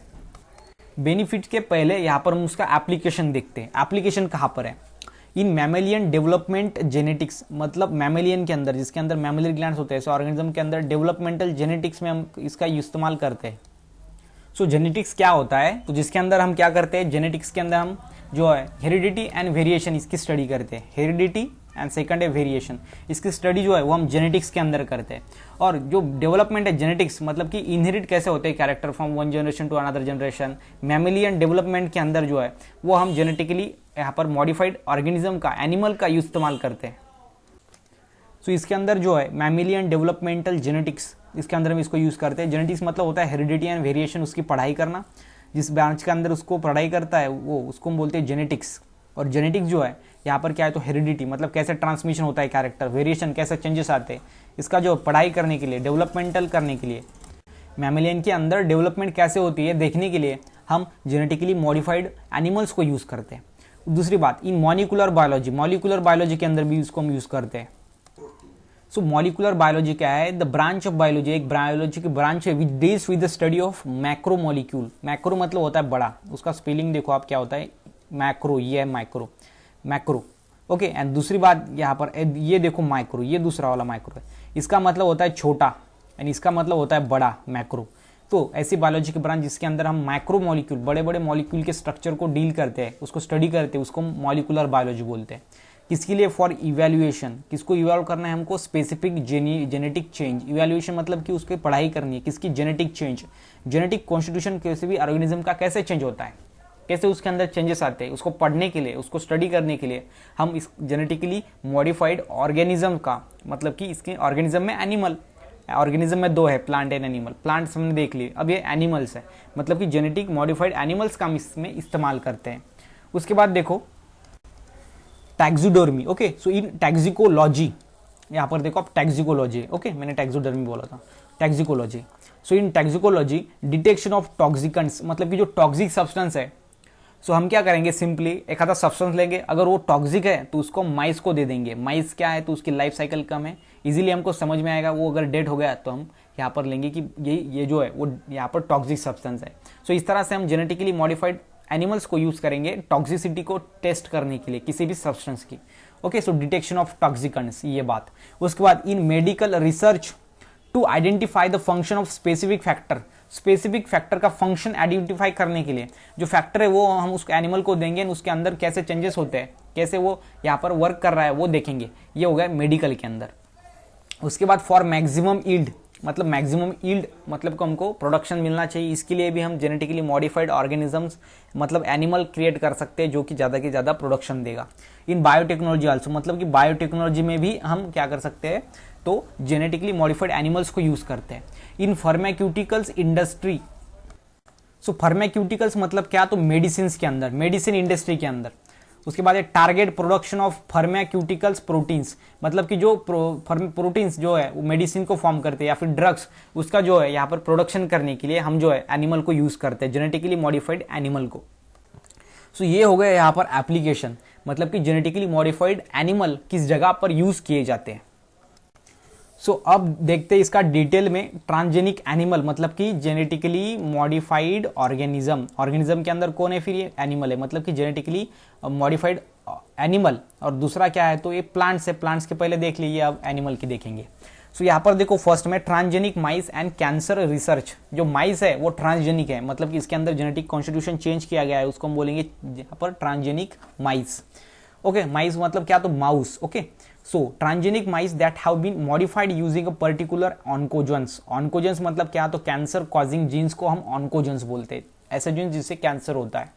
बेनिफिट के पहले यहाँ पर हम उसका एप्लीकेशन देखते हैं। एप्लीकेशन कहाँ पर है, इन मैमेलियन डेवलपमेंट जेनेटिक्स, मतलब मैमेलियन के अंदर जिसके अंदर मैमेलियर ग्लैंड्स होते हैं, ऑर्गेनिज्म के अंदर डेवलपमेंटल जेनेटिक्स में हम इसका इस्तेमाल करते हैं। सो जेनेटिक्स क्या होता है, तो जिसके अंदर हम क्या करते हैं, जेनेटिक्स के अंदर हम जो है हेरिडिटी एंड वेरिएशन इसकी स्टडी करते हैं। हेरिडिटी एंड सेकंड है वेरिएशन, इसकी स्टडी जो है वो हम जेनेटिक्स के अंदर करते हैं। और जो डेवलपमेंट है जेनेटिक्स मतलब कि इनहेरिट कैसे होते हैं character from one generation to another generation, mammalian development के अंदर जो है वो हम जेनेटिकली यहाँ पर मॉडिफाइड ऑर्गेनिज्म का, एनिमल का इस्तेमाल करते हैं। सो इसके अंदर जो है मैमेलियन डेवलपमेंटल जेनेटिक्स, इसके अंदर हम इसको यूज करते हैं। जेनेटिक्स मतलब होता है हेरिडिटी एंड वेरिएशन, उसकी पढ़ाई करना, जिस ब्रांच के अंदर उसको पढ़ाई करता है वो उसको हम बोलते हैं जेनेटिक्स। और जेनेटिक्स जो है यहाँ पर क्या है, तो हेरिडिटी मतलब कैसे ट्रांसमिशन होता है कैरेक्टर, वेरिएशन कैसे चेंजेस आते हैं, इसका जो पढ़ाई करने के लिए, डेवलपमेंटल करने के लिए, मैमेलियन के अंदर डेवलपमेंट कैसे होती है देखने के लिए हम जेनेटिकली मॉडिफाइड एनिमल्स को यूज करते हैं। दूसरी बात, इन मॉलिक्यूलर बायोलॉजी, मॉलिक्यूलर बायोलॉजी के अंदर भी इसको हम यूज करते हैं। सो मॉलिक्यूलर बायोलॉजी क्या है, द ब्रांच ऑफ बायोलॉजी, एक बायोलॉजी की ब्रांच है which deals with the study of macro molecule. Macro मतलब होता है बड़ा, उसका स्पेलिंग देखो आप क्या होता है, मैक्रो, ये है माइक्रो, मैक्रो, ओके। एंड दूसरी बात यहाँ पर ये देखो माइक्रो, ये दूसरा वाला माइक्रो है, इसका मतलब होता है छोटा एंड इसका मतलब होता है बड़ा, मैक्रो। तो ऐसी बायोलॉजी की ब्रांच जिसके अंदर हम माइक्रो मॉलिक्यूल, बड़े बड़े मॉलिक्यूल के स्ट्रक्चर को डील करते हैं, उसको स्टडी करते हैं, उसको मॉलिक्यूलर बायोलॉजी बोलते हैं। किसके लिए, फॉर इवैल्यूएशन, किसको इवॉल्व करना है हमको, स्पेसिफिक जेनेटिक चेंज। इवैल्यूएशन मतलब कि उसकी पढ़ाई करनी है, किसकी, जेनेटिक चेंज, जेनेटिक कॉन्स्टिट्यूशन किसी भी ऑर्गेनिज्म का कैसे चेंज होता है, कैसे उसके अंदर चेंजेस आते हैं, उसको पढ़ने के लिए, उसको स्टडी करने के लिए हम इस जेनेटिकली मॉडिफाइड ऑर्गेनिज्म का, मतलब कि इसके ऑर्गेनिज्म में एनिमल, ऑर्गेनिज्म में दो है, प्लांट एंड एनिमल। प्लांट्स हमने देख लिए, अब ये एनिमल्स है, मतलब कि जेनेटिक मॉडिफाइड एनिमल्स का हम इसमें इस्तेमाल करते हैं। उसके बाद देखो टैक्सोडर्मी, ओके। सो इन टैक्सिकोलॉजी, यहाँ पर देखो आप टैक्सिकोलॉजी, ओके, मैंने टैक्सोडर्मी बोला था, टैक्सिकोलॉजी। सो इन टैक्सिकोलॉजी डिटेक्शन ऑफ टॉक्सिकेंट्स, मतलब कि जो टॉक्सिक सब्सटेंस है, सो हम क्या करेंगे, सिंपली एक आधा सब्सटेंस लेंगे, अगर वो टॉक्सिक है तो उसको माइस को दे देंगे। माइस क्या है, तो उसकी लाइफ साइकिल कम है, इजीली हमको समझ में आएगा। वो अगर डेड हो गया तो हम यहाँ पर लेंगे कि ये जो है वो यहाँ पर टॉक्सिक सब्सटेंस है। सो इस तरह से हम जेनेटिकली मॉडिफाइड एनिमल्स को यूज करेंगे टॉक्सिसिटी को टेस्ट करने के लिए किसी भी सब्सटेंस की, okay. So detection of toxicants, ये बात। उसके बाद in medical research to identify the function of specific factor, specific factor का फंक्शन आइडेंटिफाई करने के लिए जो फैक्टर है वो हम उस एनिमल को देंगे, उसके अंदर कैसे चेंजेस होते हैं, कैसे वो यहाँ पर वर्क कर रहा है वो देखेंगे। ये हो गया मेडिकल के अंदर। उसके बाद फॉर मैक्सिमम ईल्ड, मतलब मैक्सिमम ईल्ड मतलब को हमको प्रोडक्शन मिलना चाहिए, इसके लिए भी हम जेनेटिकली मॉडिफाइड ऑर्गेनिजम्स मतलब एनिमल क्रिएट कर सकते हैं जो कि ज़्यादा से ज़्यादा प्रोडक्शन देगा। इन बायोटेक्नोलॉजी आल्सो, मतलब कि बायोटेक्नोलॉजी में भी हम क्या कर सकते हैं, तो जेनेटिकली मॉडिफाइड एनिमल्स को यूज करते हैं। इन फार्माक्यूटिकल्स इंडस्ट्री, सो फार्माक्यूटिकल्स मतलब क्या, तो मेडिसिन के अंदर, मेडिसिन इंडस्ट्री के अंदर। उसके बाद target production of pharmaceuticals proteins, मतलब कि जो प्रोटीन्स जो है वो मेडिसिन को फॉर्म करते हैं या फिर ड्रग्स, उसका जो है यहाँ पर प्रोडक्शन करने के लिए हम जो है एनिमल को यूज करते हैं, जेनेटिकली मॉडिफाइड एनिमल को। सो ये हो गया यहाँ पर एप्लीकेशन, मतलब कि जेनेटिकली मॉडिफाइड एनिमल किस जगह पर यूज किए जाते हैं। सो अब देखते हैं इसका डिटेल में। ट्रांसजेनिक एनिमल मतलब कि जेनेटिकली मॉडिफाइड ऑर्गेनिज्म, ऑर्गेनिज्म के अंदर कौन है, फिर ये एनिमल है, मतलब कि जेनेटिकली मॉडिफाइड एनिमल। और दूसरा क्या है, तो ये प्लांट्स है, प्लांट्स के पहले देख लीजिए, अब एनिमल की देखेंगे। सो यहाँ पर देखो फर्स्ट में transgenic mice and cancer research. जो माइस है वो ट्रांसजेनिक है, मतलब कि इसके अंदर जेनेटिक कॉन्स्टिट्यूशन चेंज किया गया है, उसको हम बोलेंगे यहाँ पर ट्रांसजेनिक माइस। ओके, माइस मतलब क्या, तो mouse. Okay, so transgenic mice that have been modified using a particular oncogenes. Oncogenes मतलब क्या, तो कैंसर कॉजिंग जीन्स को हम ऑन्कोजेंस बोलते हैं, ऐसे जीन्स जिससे कैंसर होता है।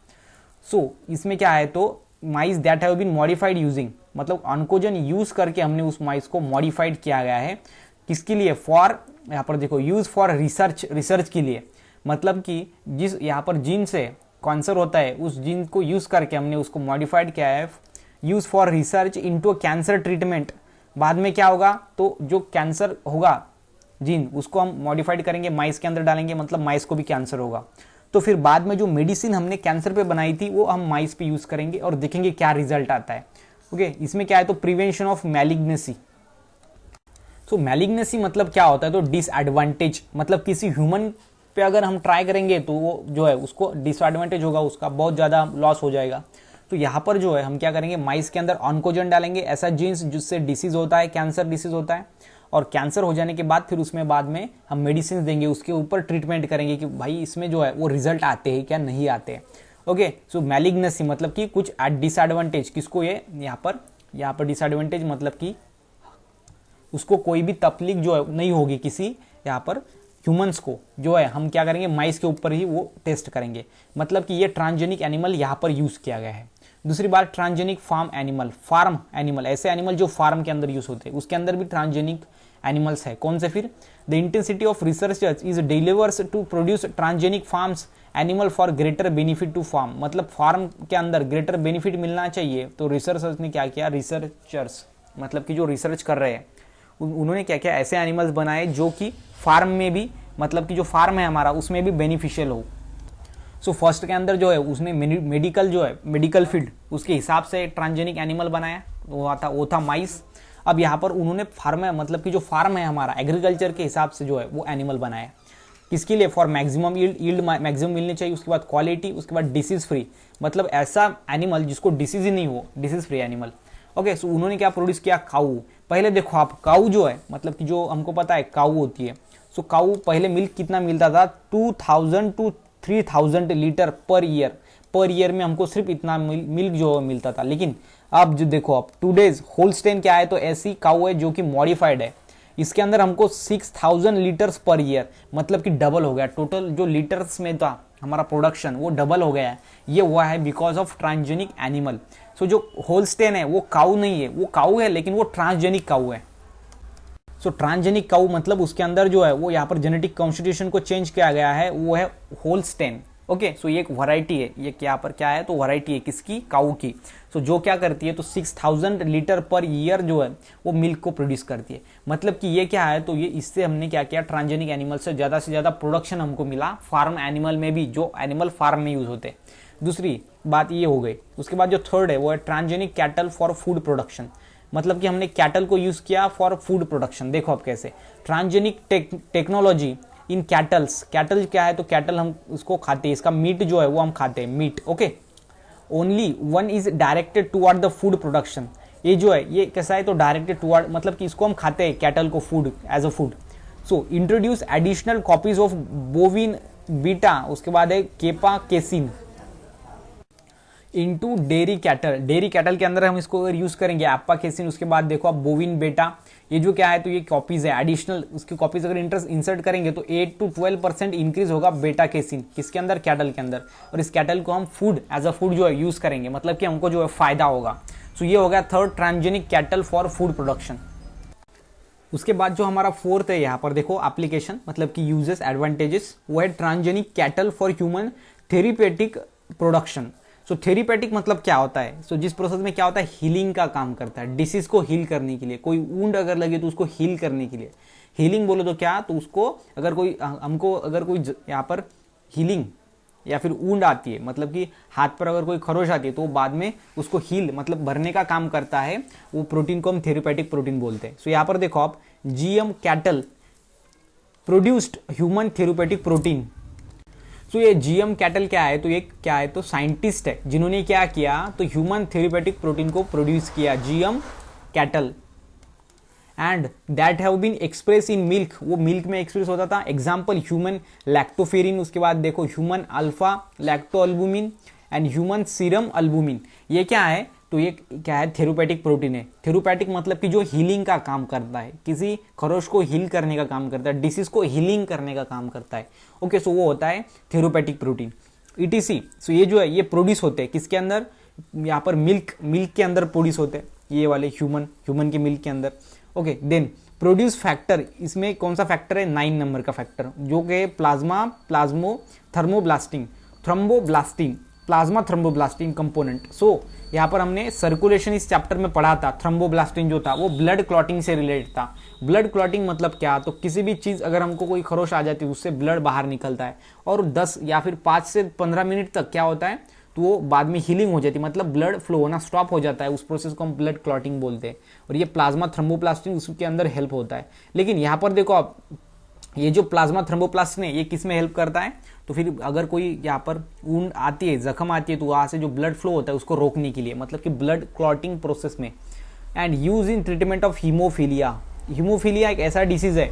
सो इसमें क्या है, तो mice that have been modified using मतलब ऑन्कोजन यूज करके हमने उस माइस को मॉडिफाइड किया गया है। किसके लिए, फॉर, यहाँ पर देखो, यूज फॉर रिसर्च के लिए, मतलब कि जिस यहाँ पर जीन से कैंसर होता है उस जीन को यूज करके हमने उसको मॉडिफाइड किया है। Use for research into cancer treatment. बाद में क्या होगा, तो जो कैंसर होगा जीन उसको हम मॉडिफाइड करेंगे, माइस के अंदर डालेंगे, मतलब माइस को भी कैंसर होगा। तो फिर बाद में जो मेडिसिन हमने कैंसर पे बनाई थी वो हम माइस पे यूज करेंगे और देखेंगे क्या रिजल्ट आता है। ओके, इसमें क्या है, तो प्रिवेंशन ऑफ मैलिग्नेसी। तो मैलिग्नेसी मतलब क्या होता है, तो डिसएडवांटेज, मतलब किसी ह्यूमन पे अगर हम ट्राई करेंगे तो वो जो है उसको डिसएडवांटेज होगा, उसका बहुत ज़्यादा लॉस हो जाएगा। तो यहाँ पर जो है हम क्या करेंगे, माइस के अंदर ऑन्कोजन डालेंगे, ऐसा जीन्स जिससे डिसीज होता है, कैंसर डिसीज होता है, और कैंसर हो जाने के बाद फिर उसमें बाद में हम मेडिसिन देंगे, उसके ऊपर ट्रीटमेंट करेंगे कि भाई इसमें जो है वो रिजल्ट आते हैं क्या नहीं आते हैं। ओके, सो मैलिग्नेसी मतलब कि कुछ डिसएडवांटेज, किसको, ये यहाँ पर डिसएडवांटेज मतलब कि उसको कोई भी तकलीफ जो है नहीं होगी किसी यहाँ पर ह्यूमंस को, जो है हम क्या करेंगे, माइस के ऊपर ही वो टेस्ट करेंगे, मतलब कि ये ट्रांसजेनिक एनिमल यहाँ पर यूज किया गया है। दूसरी बात, ट्रांसजेनिक फार्म एनिमल, ऐसे एनिमल जो फार्म के अंदर यूज होते हैं, उसके अंदर भी ट्रांसजेनिक एनिमल्स है। कौन से फिर, the intensity of researchers is delivers to produce transgenic farms animal for greater benefit to farm, मतलब फार्म के अंदर ग्रेटर बेनिफिट मिलना चाहिए। तो रिसर्चर्स ने क्या किया, रिसर्चर्स मतलब कि जो रिसर्च कर रहे हैं उन्होंने क्या किया, ऐसे एनिमल्स बनाए जो कि फार्म में भी, मतलब कि जो फार्म है हमारा उसमें भी बेनिफिशियल हो। सो फर्स्ट के अंदर जो है उसने मेडिकल जो है, मेडिकल फील्ड उसके हिसाब से ट्रांसजेनिक एनिमल बनाया, वो था माइस। अब यहाँ पर उन्होंने फार्म है, मतलब कि जो फार्म है हमारा एग्रीकल्चर के हिसाब से जो है वो एनिमल बनाया, किसके लिए, फॉर मैक्सिमम यील्ड मैक्सिमम मिलनी चाहिए, उसके बाद क्वालिटी, उसके बाद डिसीज फ्री, मतलब ऐसा एनिमल जिसको डिसीज ही नहीं हो, डिसीज फ्री एनिमल। ओके, सो उन्होंने क्या प्रोड्यूस किया, काऊ। पहले देखो आप, काऊ जो है मतलब कि जो हमको पता है काऊ होती है, सो काऊ पहले मिल्क कितना मिलता था, 2000 to 3000 लीटर पर ईयर में हमको सिर्फ इतना मिल्क जो मिलता था। लेकिन अब जो देखो, अब टूडेज होलस्टेन क्या है, तो ऐसी काऊ है जो कि मॉडिफाइड है, इसके अंदर हमको 6000 लीटर्स पर ईयर, मतलब कि डबल हो गया, टोटल जो लीटर्स में था हमारा प्रोडक्शन वो डबल हो गया है। ये हुआ है बिकॉज ऑफ ट्रांसजेनिक एनिमल। सो जो होलस्टेन है वो काऊ नहीं है, वो काऊ है लेकिन वो ट्रांसजेनिक काऊ है। सो ट्रांसजेनिक काऊ मतलब उसके अंदर जो है वो यहाँ पर जेनेटिक कॉन्स्टिट्यूशन को चेंज किया गया है, वो है होलस्टेन। ओके, सो ये एक वैरायटी है, ये क्या पर क्या है, तो वैरायटी है किसकी, काऊ की। सो जो क्या करती है, तो 6000 लीटर पर ईयर जो है वो मिल्क को प्रोड्यूस करती है। मतलब कि ये क्या है, तो ये इससे हमने क्या किया, ट्रांसजेनिक एनिमल से ज्यादा प्रोडक्शन हमको मिला, फार्म एनिमल में भी, जो एनिमल फार्म में यूज होते हैं। दूसरी बात ये हो गई। उसके बाद जो थर्ड है वो है transgenic cattle for food production, मतलब कि हमने कैटल को यूज किया फॉर फूड प्रोडक्शन। देखो अब कैसे, transgenic technology in kettles, cattle क्या है, तो कैटल हम उसको खाते हैं, इसका मीट जो है वो हम खाते हैं, meat. Okay, only one is directed toward the food production, ये जो है ये कैसा है, तो डायरेक्टेड टुवर्ड, मतलब कि इसको हम खाते हैं कैटल को food, as a food. So introduce additional copies of bovine beta, उसके बाद है kappa casein into dairy cattle के अंदर हम इसको अगर यूज करेंगे एप्पा केसिन, उसके बाद देखो आप बोविन बेटा, ये जो क्या है, तो ये कॉपीज है एडिशनल, उसकी कॉपीज अगर इंसर्ट करेंगे तो 8 to 12% इंक्रीज होगा बेटा केसिन, किसके अंदर, कैटल के अंदर। और इस कैटल को हम फूड, एज अ फूड जो है यूज करेंगे, मतलब कि हमको जो है फायदा होगा। सो ये हो गया third, transgenic cattle for food production. उसके बाद जो हमारा फोर्थ है यहाँ पर देखो, एप्लीकेशन मतलब कि यूजेस एडवांटेजेस, वो है transgenic cattle for human therapeutic production. So therapeutic मतलब क्या होता है, सो जिस प्रोसेस में क्या होता है, हीलिंग का काम करता है, डिसीज को हील करने के लिए, कोई वुंड अगर लगे तो उसको हील करने के लिए, हीलिंग बोलो तो क्या, तो उसको अगर कोई हमको अगर कोई यहाँ पर हीलिंग या फिर वुंड आती है, मतलब कि हाथ पर अगर कोई खरोश आती है तो बाद में उसको हील मतलब भरने का काम करता है, वो प्रोटीन को हम थेरेपेटिक प्रोटीन बोलते हैं। सो यहाँ पर देखो आप, GM cattle produced human therapeutic protein. So ये जीएम कैटल क्या है, तो ये क्या है, तो साइंटिस्ट है जिन्होंने क्या किया, तो ह्यूमन थेरेपेटिक प्रोटीन को प्रोड्यूस किया, GM cattle, and that have been express in milk, वो मिल्क में एक्सप्रेस होता था। एग्जाम्पल ह्यूमन लैक्टोफेरिन, उसके बाद देखो human alpha lactalbumin and human serum albumin. ये क्या है, तो ये क्या है, थेरोपेटिक प्रोटीन है। थेरोपेटिक मतलब कि जो हीलिंग का काम करता है, किसी खरोश को हील करने का काम करता है, डिसीज को हीलिंग करने का काम करता है। ओके, सो वो होता है थेरोपेटिक प्रोटीन। ईटीसी, सो ये जो है ये प्रोड्यूस होते हैं किसके अंदर, यहाँ पर मिल्क के अंदर प्रोड्यूस होते हैं, ये वाले ह्यूमन के मिल्क के अंदर। ओके, देन प्रोड्यूस फैक्टर, इसमें कौन सा फैक्टर है, 9 नंबर का फैक्टर, जो कि प्लाज्मा थ्रोम्बोब्लास्टिन कंपोनेंट। सो यहाँ पर हमने सर्कुलेशन इस चैप्टर में पढ़ा था, थ्रोम्बोब्लास्टिन जो था वो ब्लड क्लॉटिंग से रिलेटेड था। ब्लड क्लॉटिंग मतलब क्या, तो किसी भी चीज अगर हमको कोई खरोश आ जाती है उससे ब्लड बाहर निकलता है और 10 या फिर 5 से 15 मिनट तक क्या होता है, तो वो बाद में हीलिंग हो जाती है, मतलब ब्लड फ्लो होना स्टॉप हो जाता है। उस प्रोसेस को हम ब्लड क्लॉटिंग बोलते हैं और ये प्लाज्मा थ्रोम्बोप्लास्टिन उसके अंदर हेल्प होता है। लेकिन यहाँ पर देखो आप, ये जो प्लाज्मा थ्रोम्बोप्लास्टिन है ये किस में हेल्प करता है, तो फिर अगर कोई यहाँ पर वुंड आती है, जख्म आती है, तो वहाँ से जो ब्लड फ्लो होता है उसको रोकने के लिए, मतलब कि ब्लड क्लॉटिंग प्रोसेस में। And use in treatment of haemophilia. Haemophilia एक ऐसा डिसीज है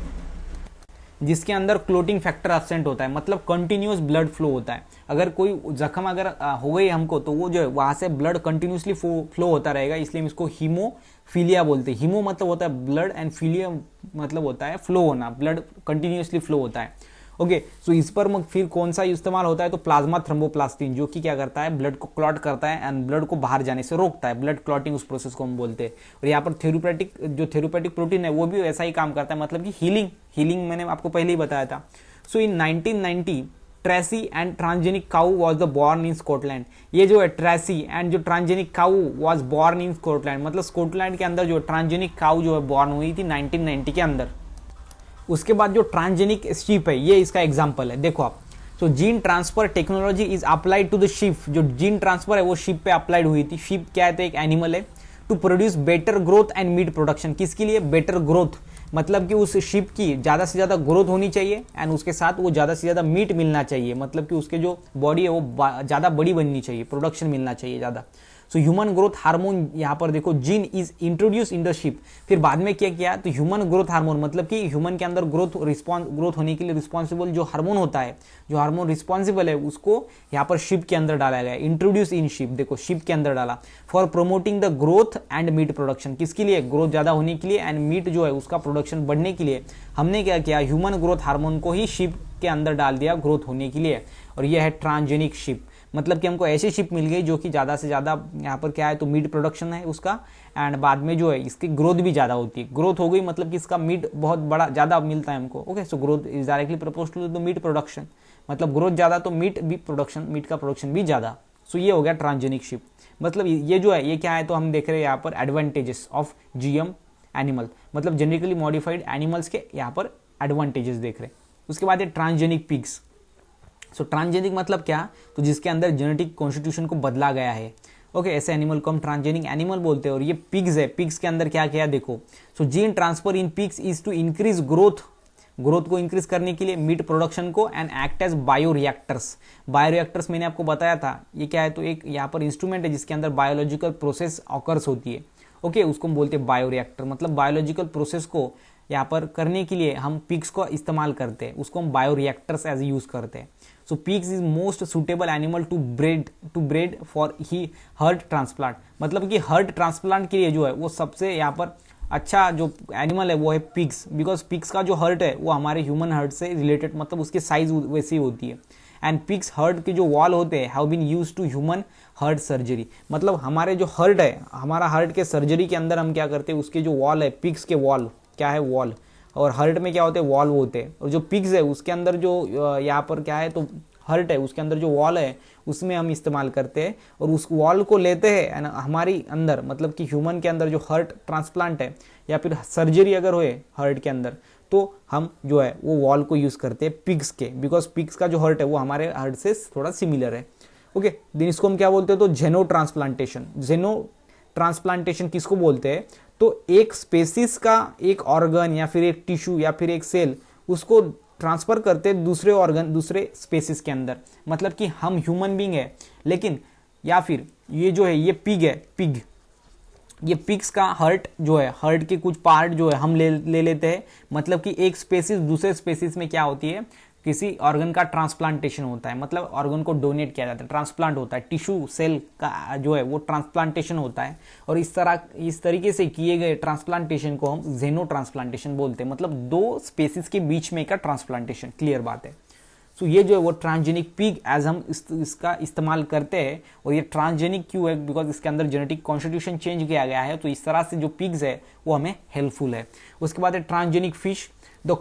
जिसके अंदर क्लोटिंग फैक्टर एब्सेंट होता है, मतलब कंटिन्यूस ब्लड फ्लो होता है। अगर कोई जख्म अगर हो गई हमको, तो वो जो है वहां से ब्लड कंटिन्यूसली फ्लो होता रहेगा, इसलिए हम इसको हीमोफीलिया बोलते हैं। हीमो मतलब होता है ब्लड एंड फीलिया मतलब होता है फ्लो होना, ब्लड कंटिन्यूसली फ्लो होता है। ओके, सो इस पर फिर कौन सा इस्तेमाल होता है, तो प्लाज्मा थ्रोम्बोप्लास्टिन, जो कि क्या करता है, ब्लड को क्लॉट करता है एंड ब्लड को बाहर जाने से रोकता है, ब्लड क्लॉटिंग उस प्रोसेस को हम बोलते हैं। और यहाँ पर थेरोपेटिक प्रोटीन है वो भी ऐसा ही काम करता है, मतलब कि हीलिंग मैंने आपको पहले ही बताया था। सो इन 1990 Tracy and transgenic cow was the born in Scotland. ये जो है ट्रेसी एंड जो transgenic cow was born in Scotland, मतलब स्कॉटलैंड के अंदर जो ट्रांसजेनिक काऊ जो है बॉर्न हुई थी 1990 के अंदर। उसके बाद जो ट्रांसजेनिक शीप है ये इसका एग्जांपल है, देखो आप। So gene transfer technology is applied to the sheep. जो जीन ट्रांसफर है वो शीप पे अप्लाइड हुई थी। शीप क्या है, तो एक एनिमल है। To produce better growth and meat production, किसके लिए, बेटर ग्रोथ, मतलब कि उस शीप की ज्यादा से ज्यादा ग्रोथ होनी चाहिए एंड उसके साथ वो ज्यादा से ज्यादा मीट मिलना चाहिए, मतलब कि उसके जो बॉडी है वो ज्यादा बड़ी बननी चाहिए, प्रोडक्शन मिलना चाहिए ज्यादा। सो ह्यूमन ग्रोथ हार्मोन, यहाँ पर देखो gene is introduce in the sheep. फिर बाद में क्या किया, तो ह्यूमन ग्रोथ हार्मोन, मतलब कि ह्यूमन के अंदर ग्रोथ होने के लिए रिस्पॉन्सिबल जो हार्मोन होता है, जो हार्मोन रिस्पॉन्सिबल है, उसको यहाँ पर शीप के अंदर डाला गया, इंट्रोड्यूस इन शीप, देखो शीप के अंदर डाला। For promoting the growth and meat production, किसके लिए, ग्रोथ ज्यादा होने के लिए एंड मीट जो है उसका प्रोडक्शन बढ़ने के लिए हमने क्या किया, ह्यूमन ग्रोथ हार्मोन को ही शीप के अंदर डाल दिया ग्रोथ होने के लिए। और यह है ट्रांसजेनिक शीप, मतलब कि हमको ऐसी शिप मिल गई जो कि ज़्यादा से ज़्यादा यहाँ पर क्या है, तो मीट प्रोडक्शन है उसका एंड बाद में जो है इसकी ग्रोथ भी ज़्यादा होती है। ग्रोथ हो गई मतलब कि इसका मीट बहुत बड़ा ज़्यादा मिलता है हमको। Okay, so growth is directly proportional to meat production, मतलब ग्रोथ ज़्यादा तो मीट का प्रोडक्शन भी ज़्यादा। सो ये हो गया ट्रांसजेनिक शिप। मतलब ये जो है ये क्या है, तो हम देख रहे हैं यहाँ पर एडवांटेजेस ऑफ जीएम एनिमल, मतलब जेनेटिकली मॉडिफाइड एनिमल्स के यहाँ पर एडवांटेजेस देख रहे हैं। उसके बाद ये ट्रांसजेनिक पिग्स। सो ट्रांसजेनिक मतलब क्या, तो जिसके अंदर जेनेटिक कॉन्स्टिट्यूशन को बदला गया है। ओके, ऐसे एनिमल को हम ट्रांसजेनिक एनिमल बोलते हैं। और ये पिग्स है, पिग्स के अंदर क्या किया देखो। So gene transfer in pigs is to increase growth को इंक्रीज करने के लिए, मीट प्रोडक्शन को एंड एक्ट एज बायोरिएक्टर्स मैंने आपको बताया था। ये क्या है, तो एक यहाँ पर इंस्ट्रूमेंट है जिसके अंदर बायोलॉजिकल प्रोसेस ऑकर्स होती है। ओके, उसको हम बोलते हैं बायोरिएक्टर, मतलब बायोलॉजिकल प्रोसेस को यहाँ पर करने के लिए हम पिग्स को इस्तेमाल करते हैं, उसको हम बायोरिएक्टर्स एज यूज करते हैं। So pigs is most suitable animal to breed for he heart transplant, मतलब कि हर्ट ट्रांसप्लांट के लिए जो है वो सबसे यहाँ पर अच्छा जो एनिमल है वो है पिग्स, बिकॉज पिग्स का जो हर्ट है वो हमारे ह्यूमन हर्ट से रिलेटेड, मतलब उसकी साइज वैसी होती है। एंड पिग्स हर्ट के जो वॉल होते हैं have been used to human heart surgery, मतलब हमारे जो हर्ट है, हमारा हर्ट के सर्जरी के अंदर हम क्या करते हैं, उसके जो वॉल है, पिग्स के वॉल क्या है, वॉल, और हर्ट में क्या होते हैं, वॉल्व होते हैं। और जो पिग्स है उसके अंदर जो यहाँ पर क्या है, तो हर्ट है, उसके अंदर जो वॉल है उसमें हम इस्तेमाल करते हैं और उस वॉल को लेते हैं हमारी अंदर, मतलब कि ह्यूमन के अंदर जो हर्ट ट्रांसप्लांट है या फिर सर्जरी अगर होए हर्ट के अंदर, तो हम जो है वो वॉल को यूज करते हैं पिग्स के, बिकॉज पिग्स का जो हर्ट है वो हमारे हर्ट से थोड़ा सिमिलर है। ओके, देन इसको हम क्या बोलते हैं, तो जेनो ट्रांसप्लांटेशन किसको बोलते हैं, तो एक स्पेसिस का एक ऑर्गन या फिर एक टिश्यू या फिर एक सेल उसको ट्रांसफर करते दूसरे ऑर्गन दूसरे स्पेसिस के अंदर, मतलब कि हम ह्यूमन बीइंग है लेकिन, या फिर ये जो है ये पिग है, ये पिग्स का हर्ट जो है, हर्ट के कुछ पार्ट जो है हम ले लेते हैं, मतलब कि एक स्पेसिस दूसरे स्पेसिस में क्या होती है, किसी ऑर्गन का ट्रांसप्लांटेशन होता है, मतलब ऑर्गन को डोनेट किया जाता है, ट्रांसप्लांट होता है, टिश्यू सेल का जो है वो ट्रांसप्लांटेशन होता है। और इस तरीके से किए गए ट्रांसप्लांटेशन को हम जेनो ट्रांसप्लांटेशन बोलते हैं, मतलब दो स्पेसिस के बीच में का ट्रांसप्लांटेशन, क्लियर बात है। सो ये जो है वो ट्रांसजेनिक पिग एज हम इसका इस्तेमाल करते हैं। और ये ट्रांसजेनिक क्यों है? बिकॉज इसके अंदर जेनेटिक कॉन्स्टिट्यूशन चेंज किया गया है, तो इस तरह से जो पिग्स है वो हमें हेल्पफुल है। उसके बाद है transgenic fish, the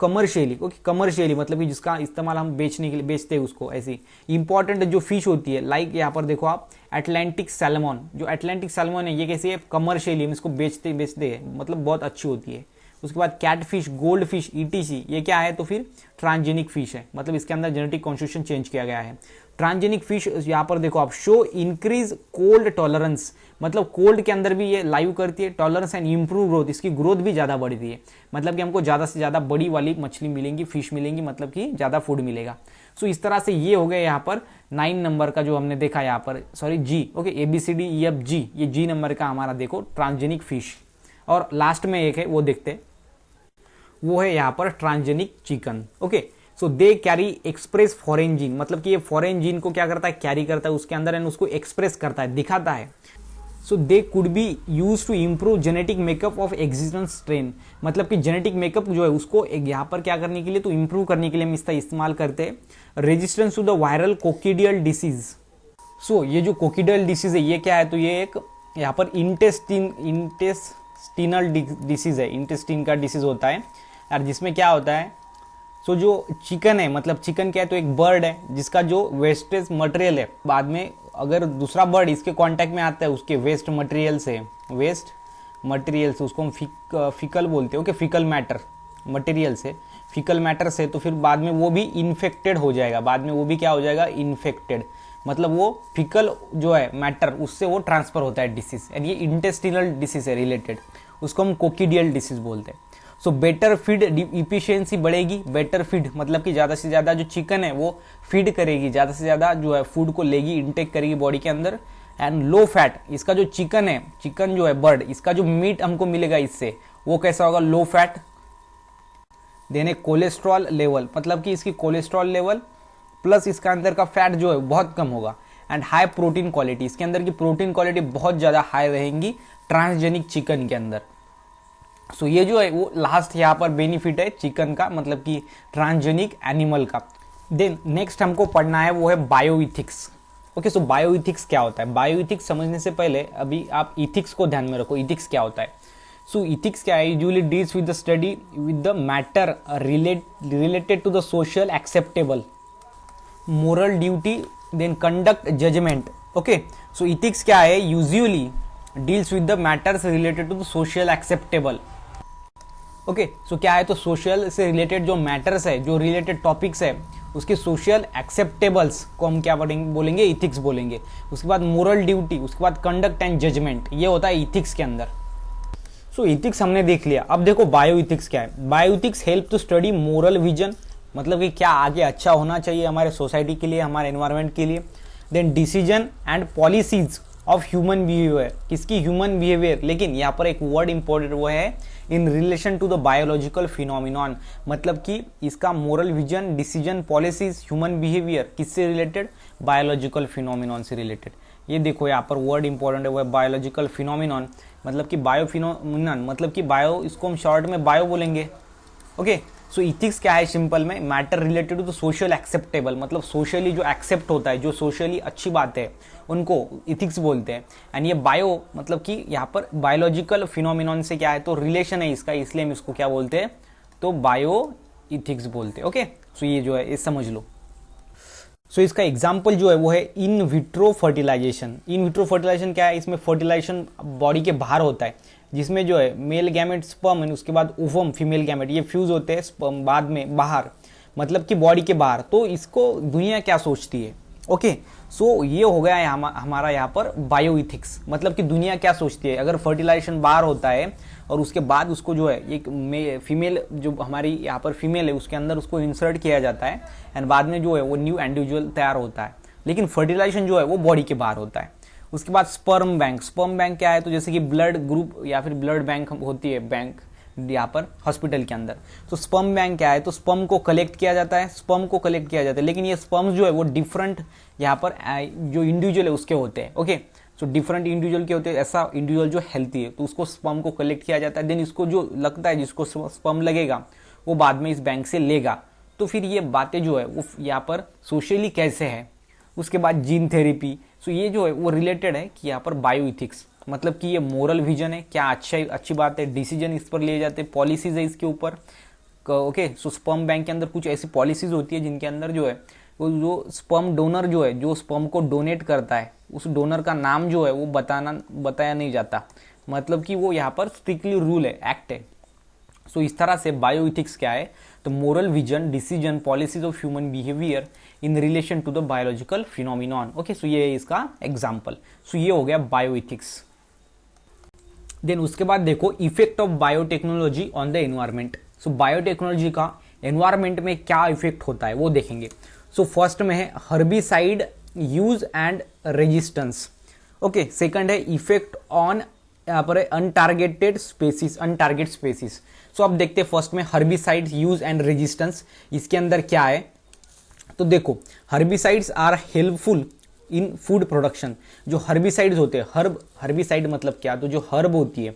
commercially, okay, commercially मतलब कि जिसका इस्तेमाल हम बेचने के लिए बेचते हैं उसको। ऐसी इंपॉर्टेंट जो फिश होती है, लाइक यहाँ पर देखो आप अटलांटिक सैल्मन, जो अटलांटिक सैल्मन है ये कैसी है? कमर्शियली हम इसको बेचते हैं, मतलब बहुत अच्छी होती है। उसके बाद कैटफिश, गोल्ड फिश, ईटीसी, ये क्या है? तो फिर ट्रांसजेनिक फिश है, मतलब इसके अंदर जेनेटिक कॉन्स्टिट्यूशन चेंज किया गया है। ट्रांसजेनिक फिश यहाँ पर देखो आप, शो इंक्रीज कोल्ड टॉलरेंस, मतलब कोल्ड के अंदर भी ये लाइव करती है, टॉलरेंस एंड इंप्रूव ग्रोथ, इसकी ग्रोथ भी ज्यादा बढ़ती है, मतलब कि हमको ज्यादा से ज्यादा बड़ी वाली मछली मिलेंगी, फिश मिलेंगी, मतलब कि ज्यादा फूड मिलेगा। सो इस तरह से ये हो गया यहाँ पर 9 नंबर का जो हमने देखा यहाँ पर, सॉरी जी, ओके, ABCDEFG, ये जी नंबर का हमारा देखो ट्रांसजेनिक फिश। और लास्ट में एक है वो देखते हैं, वो है यहाँ पर transgenic chicken. Okay, so they carry express foreign gene, मतलब कि ये फॉरेन जीन को क्या करता है? कैरी करता है उसके अंदर एंड उसको एक्सप्रेस करता है, दिखाता है। So they could be use to improve genetic makeup of existence strain, मतलब कि जेनेटिक मेकअप जो है उसको यहाँ पर क्या करने के लिए? तो इंप्रूव करने के लिए हम इसका इस्तेमाल करते हैं। Resistance to the viral coccidial disease. So ये जो कोकिडियल डिसीज है ये क्या है? तो ये एक यहाँ पर इंटेस्टिनल डिसीज है, इंटेस्टिन का डिसीज होता है यार, जिसमें क्या होता है? सो जो चिकन है, मतलब चिकन क्या है? तो एक बर्ड है जिसका जो वेस्टेज मटेरियल है, बाद में अगर दूसरा बर्ड इसके कांटेक्ट में आता है उसके वेस्ट मटेरियल से उसको हम फिकल बोलते हैं, ओके, फिकल मैटर मटेरियल से, फिकल मैटर से, तो फिर बाद में वो भी इन्फेक्टेड हो जाएगा, बाद में वो भी क्या हो जाएगा? इन्फेक्टेड, मतलब वो फिकल जो है मैटर उससे वो ट्रांसफर होता है डिसीज, एंड ये इंटेस्टिनल डिसीज है रिलेटेड, उसको हम कोकिडियल डिसीज बोलते हैं। सो बेटर फीड इफिशियंसी बढ़ेगी, बेटर फीड मतलब कि ज्यादा से ज्यादा जो चिकन है वो फीड करेगी, ज्यादा से ज्यादा जो है फूड को लेगी, इनटेक करेगी बॉडी के अंदर। एंड लो फैट, इसका जो चिकन है, चिकन जो है बर्ड, इसका जो मीट हमको मिलेगा इससे वो कैसा होगा? Low fat. देने कोलेस्ट्रॉल लेवल, मतलब कि इसकी कोलेस्ट्रॉल लेवल प्लस इसका अंदर का फैट जो है बहुत कम होगा। एंड हाई प्रोटीन क्वालिटी, इसके अंदर की प्रोटीन क्वालिटी बहुत ज्यादा हाई रहेंगी ट्रांसजेनिक चिकन के अंदर। सो ये जो है वो लास्ट यहाँ पर बेनिफिट है चिकन का, मतलब कि ट्रांसजेनिक एनिमल का। देन नेक्स्ट हमको पढ़ना है वो है बायोइथिक्स। ओके, सो बायोइथिक्स क्या होता है? बायोइथिक्स समझने से पहले अभी आप इथिक्स को ध्यान में रखो, इथिक्स क्या होता है। सो इथिक्स क्या है? Usually deals with the study with the matter related to the social acceptable, moral duty, then conduct, judgement. Okay, so ethics क्या है? Usually deals with the matters related to the social acceptable. Okay, so क्या है? तो social से related जो matters है, जो related topics है, उसके सोशल एक्सेप्टेबल्स को हम क्या बोलेंगे? इथिक्स बोलेंगे। उसके बाद मोरल ड्यूटी, उसके बाद कंडक्ट एंड जजमेंट, ये होता है इथिक्स के अंदर। सो इथिक्स हमने देख लिया, अब देखो बायो इथिक्स क्या है। Bioethics help to study moral vision, मतलब कि क्या आगे अच्छा होना चाहिए हमारे सोसाइटी के लिए, हमारे एनवायरमेंट के लिए। Then decision and policies of human behaviour, किसकी? Human behaviour. लेकिन यहाँ पर एक वर्ड इंपॉर्टेंट वो है in relation to the biological phenomenon, मतलब कि इसका moral vision, decision, policies, human behaviour किससे रिलेटेड? बायोलॉजिकल फिनोमिनॉन से रिलेटेड। ये देखो यहाँ पर वर्ड इंपॉर्टेंट है वो है बायोलॉजिकल फिनोमिनॉन, मतलब कि बायो फिनोमिनॉन, मतलब कि बायो, इसको हम शॉर्ट में बायो बोलेंगे। ओके, सो इथिक्स क्या है? सिंपल में matter related to the social acceptable, मतलब सोशली जो एक्सेप्ट होता है, जो सोशली अच्छी बात है उनको इथिक्स बोलते हैं। एंड ये बायो मतलब कि यहाँ पर बायोलॉजिकल फिनोमिनॉन से क्या है? तो रिलेशन है इसका, इसलिए हम इसको क्या बोलते हैं? तो बायो इथिक्स बोलते हैं। ओके, सो ये जो है ये समझ लो। सो इसका एग्जाम्पल जो है वो है in vitro fertilization. In vitro fertilization क्या है? इसमें फर्टिलाइजेशन बॉडी के बाहर होता है, जिसमें जो है मेल गैमेट स्पर्म एंड उसके बाद ओवम फीमेल गैमेट, ये फ्यूज होते हैं स्पर्म बाद में बाहर, मतलब कि बॉडी के बाहर। तो इसको दुनिया क्या सोचती है? ओके, सो ये हो गया हमारा यहाँ पर बायो इथिक्स, मतलब कि दुनिया क्या सोचती है अगर फर्टिलाइजेशन बाहर होता है और उसके बाद उसको जो है एक फीमेल, जो हमारी यहाँ पर फीमेल है उसके अंदर उसको इंसर्ट किया जाता है एंड बाद में जो है वो न्यू इंडिविजुअल तैयार होता है। लेकिन फर्टिलाइजेशन जो है वो बॉडी के बाहर होता है। उसके बाद स्पर्म बैंक। स्पर्म बैंक क्या है? तो जैसे कि ब्लड ग्रुप या फिर ब्लड बैंक होती है बैंक, यहाँ पर हॉस्पिटल के अंदर। तो स्पर्म बैंक क्या है, तो स्पर्म को कलेक्ट किया जाता है, लेकिन ये स्पर्म जो है वो डिफरेंट यहाँ पर जो इंडिविजुअल है उसके होते हैं। ओके, सो डिफरेंट इंडिविजुअल के होते हैं, ऐसा इंडिविजुअल जो हेल्थी है तो उसको स्पर्म को कलेक्ट किया जाता है। देन इसको जो लगता है, जिसको स्पर्म लगेगा वो बाद में इस बैंक से लेगा। तो फिर ये बातें जो है वो यहाँ पर सोशली कैसे है। उसके बाद जीन थेरेपी, सो ये जो है वो रिलेटेड है कि यहाँ पर बायो इथिक्स, मतलब कि ये मोरल विजन है, क्या अच्छी बात है, डिसीजन इस पर लिए जाते हैं, पॉलिसीज है इसके ऊपर। ओके, सो स्पर्म बैंक के अंदर कुछ ऐसी पॉलिसीज होती है जिनके अंदर जो है वो जो स्पर्म डोनर जो है, जो स्पर्म को डोनेट करता है, उस डोनर का नाम जो है वो बताया नहीं जाता, मतलब कि वो यहाँ पर स्ट्रिक्टली रूल है, एक्ट है। सो इस तरह से बायो इथिक्स क्या है, तो moral vision, decision, policies of human behaviour in relation to the biological phenomenon. Okay, so ये है इसका एग्जाम्पल। सो ये हो गया बायो इथिक्स। देन उसके बाद देखो effect of biotechnology on the environment. So biotechnology का एनवायरमेंट में क्या इफेक्ट होता है वो देखेंगे। सो फर्स्ट में है herbicide use and resistance. Okay, second है इफेक्ट ऑन यहाँ पर अनटारगेटेड स्पेसीज। सो अब देखते हैं फर्स्ट में हर्बिसाइड यूज एंड रेजिस्टेंस, इसके अंदर क्या है। तो देखो herbicides are helpful in food production. जो हर्बिसाइड्स होते हैं, हर्बिसाइड मतलब क्या, तो जो हर्ब होती है,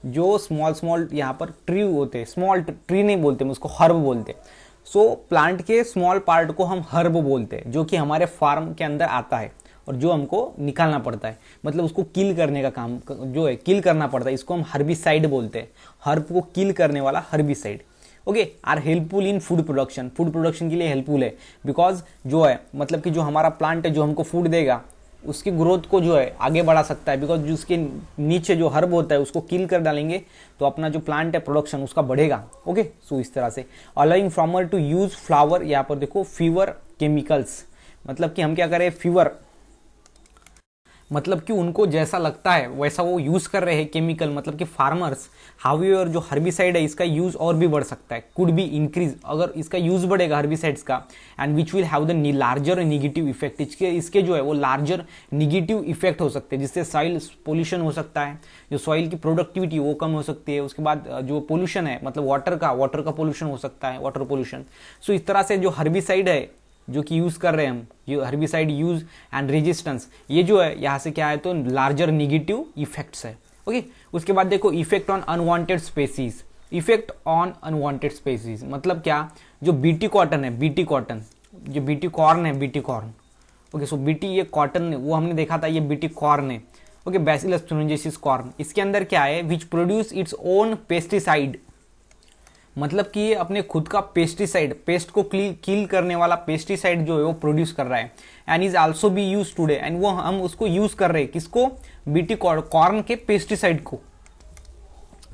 जो स्मॉल यहाँ पर ट्री होते हैं, स्मॉल ट्री नहीं बोलते हम उसको, हर्ब बोलते हैं। सो प्लांट के स्मॉल पार्ट को हम हर्ब बोलते हैं, जो कि हमारे फार्म के अंदर आता है और जो हमको निकालना पड़ता है, मतलब उसको किल करने का काम जो है, किल करना पड़ता है, इसको हम हर्बिसाइड बोलते हैं। हर्ब को किल करने वाला herbicide. Okay, are helpful in food production के लिए हेल्पफुल है, बिकॉज जो है मतलब कि जो हमारा प्लांट है जो हमको फूड देगा उसकी ग्रोथ को जो है आगे बढ़ा सकता है, बिकॉज उसके नीचे जो हर्ब होता है उसको किल कर डालेंगे तो अपना जो प्लांट है प्रोडक्शन उसका बढ़ेगा। ओके, सो इस तरह से allowing farmer to use flower, यहाँ पर देखो फीवर केमिकल्स, मतलब कि हम क्या करें, फीवर मतलब कि उनको जैसा लगता है वैसा वो यूज कर रहे हैं केमिकल, मतलब कि फार्मर्स। हाउएवर जो हर्बिसाइड है इसका यूज और भी बढ़ सकता है, कुड बी इंक्रीज, अगर इसका यूज बढ़ेगा हर्बिसाइड्स का, and which will have the larger negative effect. इसके जो है वो लार्जर नेगेटिव इफेक्ट हो सकते हैं, जिससे सॉइल पोल्यूशन हो सकता है, जो सॉइल की प्रोडक्टिविटी वो कम हो सकती है। उसके बाद जो पोल्यूशन है, मतलब वाटर का पोल्यूशन हो सकता है, वाटर पोल्यूशन। सो इस तरह से जो हर्बिसाइड है जो कि यूज कर रहे हैं हम, जो हर्बिसाइड यूज एंड रेजिस्टेंस, ये जो है यहाँ से क्या है, तो लार्जर नेगेटिव इफेक्ट्स है। ओके, उसके बाद देखो effect on unwanted species. Effect on unwanted species मतलब क्या, जो बीटी कॉटन है, जो बीटी कॉर्न है, बीटी कॉर्न। ओके, सो बीटी ये कॉटन वो हमने देखा था, ये बीटी कॉर्न है। ओके, बैसिलस तुरिनजेंसिस कॉर्न, इसके अंदर क्या है, which produce its own pesticide, मतलब कि ये अपने खुद का पेस्टिसाइड, पेस्ट को किल करने वाला पेस्टिसाइड जो है वो प्रोड्यूस कर रहा है, and is also be use today, and वो हम उसको यूज कर रहे हैं, किसको, बीटी कॉर्न के पेस्टिसाइड को।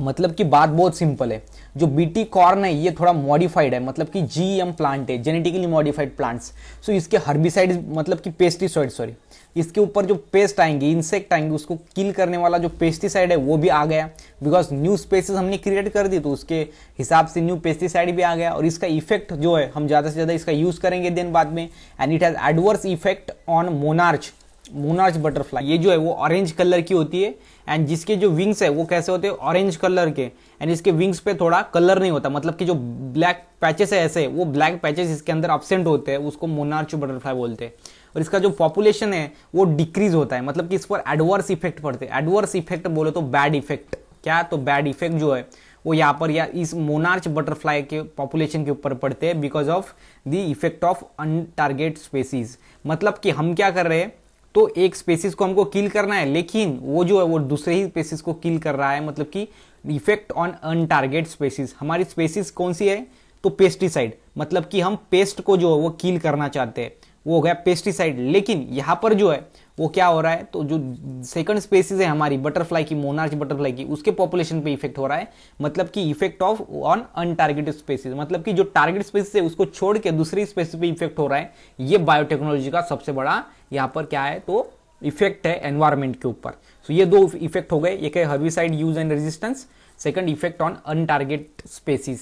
मतलब कि बात बहुत सिंपल है, जो बीटी कॉर्न है ये थोड़ा मॉडिफाइड है, मतलब कि जीएम प्लांट है, जेनेटिकली मॉडिफाइड प्लांट्स। सो इसके हर्बिसाइड मतलब कि पेस्टिसाइड, सॉरी, इसके ऊपर जो पेस्ट आएंगे, इंसेक्ट आएंगे, उसको किल करने वाला जो पेस्टिसाइड है वो भी आ गया, बिकॉज न्यू स्पेसीज हमने क्रिएट कर दी तो उसके हिसाब से न्यू पेस्टिसाइड भी आ गया, और इसका इफेक्ट जो है हम ज्यादा से ज्यादा इसका यूज करेंगे देन बाद में, and it has adverse effect on monarch butterfly. ये जो है वो ऑरेंज कलर की होती है, एंड जिसके जो विंग्स है वो कैसे होते हैं, ऑरेंज कलर के, एंड इसके विंग्स पे थोड़ा कलर नहीं होता, मतलब कि जो ब्लैक पैचेस है ऐसे, वो ब्लैक पैचेस इसके अंदर एब्सेंट होते हैं, उसको मोनार्च बटरफ्लाई बोलते हैं। और इसका जो पॉपुलेशन है वो डिक्रीज होता है, मतलब कि इस पर एडवर्स इफेक्ट पड़ते हैं। एडवर्स इफेक्ट बोले तो बैड इफेक्ट, क्या, तो बैड इफेक्ट जो है वो यहाँ पर या इस मोनार्च बटरफ्लाई के पॉपुलेशन के ऊपर पड़ते हैं, because of the effect of untarget species. मतलब कि हम क्या कर रहे हैं, तो एक स्पेसीज को हमको किल करना है, लेकिन वो जो है वो दूसरे ही स्पेसीज को किल कर रहा है, मतलब कि इफेक्ट ऑन अनटारगेट स्पेसीज। हमारी स्पेसीज कौन सी है, तो पेस्टिसाइड, मतलब कि हम पेस्ट को जो है वो किल करना चाहते हैं, वो हो गया पेस्टिसाइड। लेकिन यहाँ पर जो है वो क्या हो रहा है, तो जो सेकंड स्पेसीज है हमारी बटरफ्लाई की, मोनार्च बटरफ्लाई की, उसके पॉपुलेशन पे इफेक्ट हो रहा है, मतलब कि इफेक्ट ऑफ ऑन अनटारगेटेड स्पेसीज, मतलब कि जो टारगेट स्पेसीज है उसको छोड़ के दूसरी स्पेसीज पे इफेक्ट हो रहा है। ये बायोटेक्नोलॉजी का सबसे बड़ा यहाँ पर क्या है, तो इफेक्ट है एनवायरमेंट के ऊपर। सो ये दो इफेक्ट हो गए, एक है herbicide use and resistance, second effect on untarget species.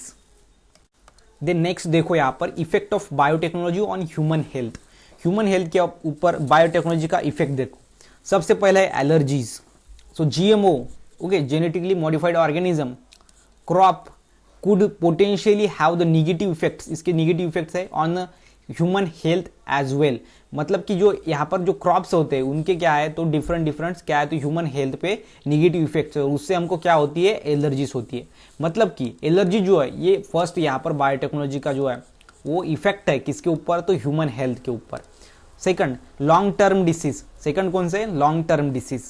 Then next देखो यहाँ पर effect of biotechnology on human health. Human health के ऊपर बायोटेक्नोलॉजी का इफेक्ट देखो। सबसे पहला है allergies. So GMO, okay, genetically modified organism, crop could potentially have the negative effects, इसके निगेटिव इफेक्ट्स है on human health as well. मतलब कि जो यहाँ पर जो क्रॉप्स होते हैं उनके क्या है तो डिफरेंट क्या है तो ह्यूमन हेल्थ पे निगेटिव इफेक्ट्स है, और उससे हमको क्या होती है एलर्जीज होती है। मतलब कि एलर्जी जो है ये फर्स्ट यहाँ पर बायोटेक्नोलॉजी का जो है वो इफेक्ट है किसके ऊपर तो ह्यूमन हेल्थ के ऊपर। Second long term disease, second कौन से long term disease.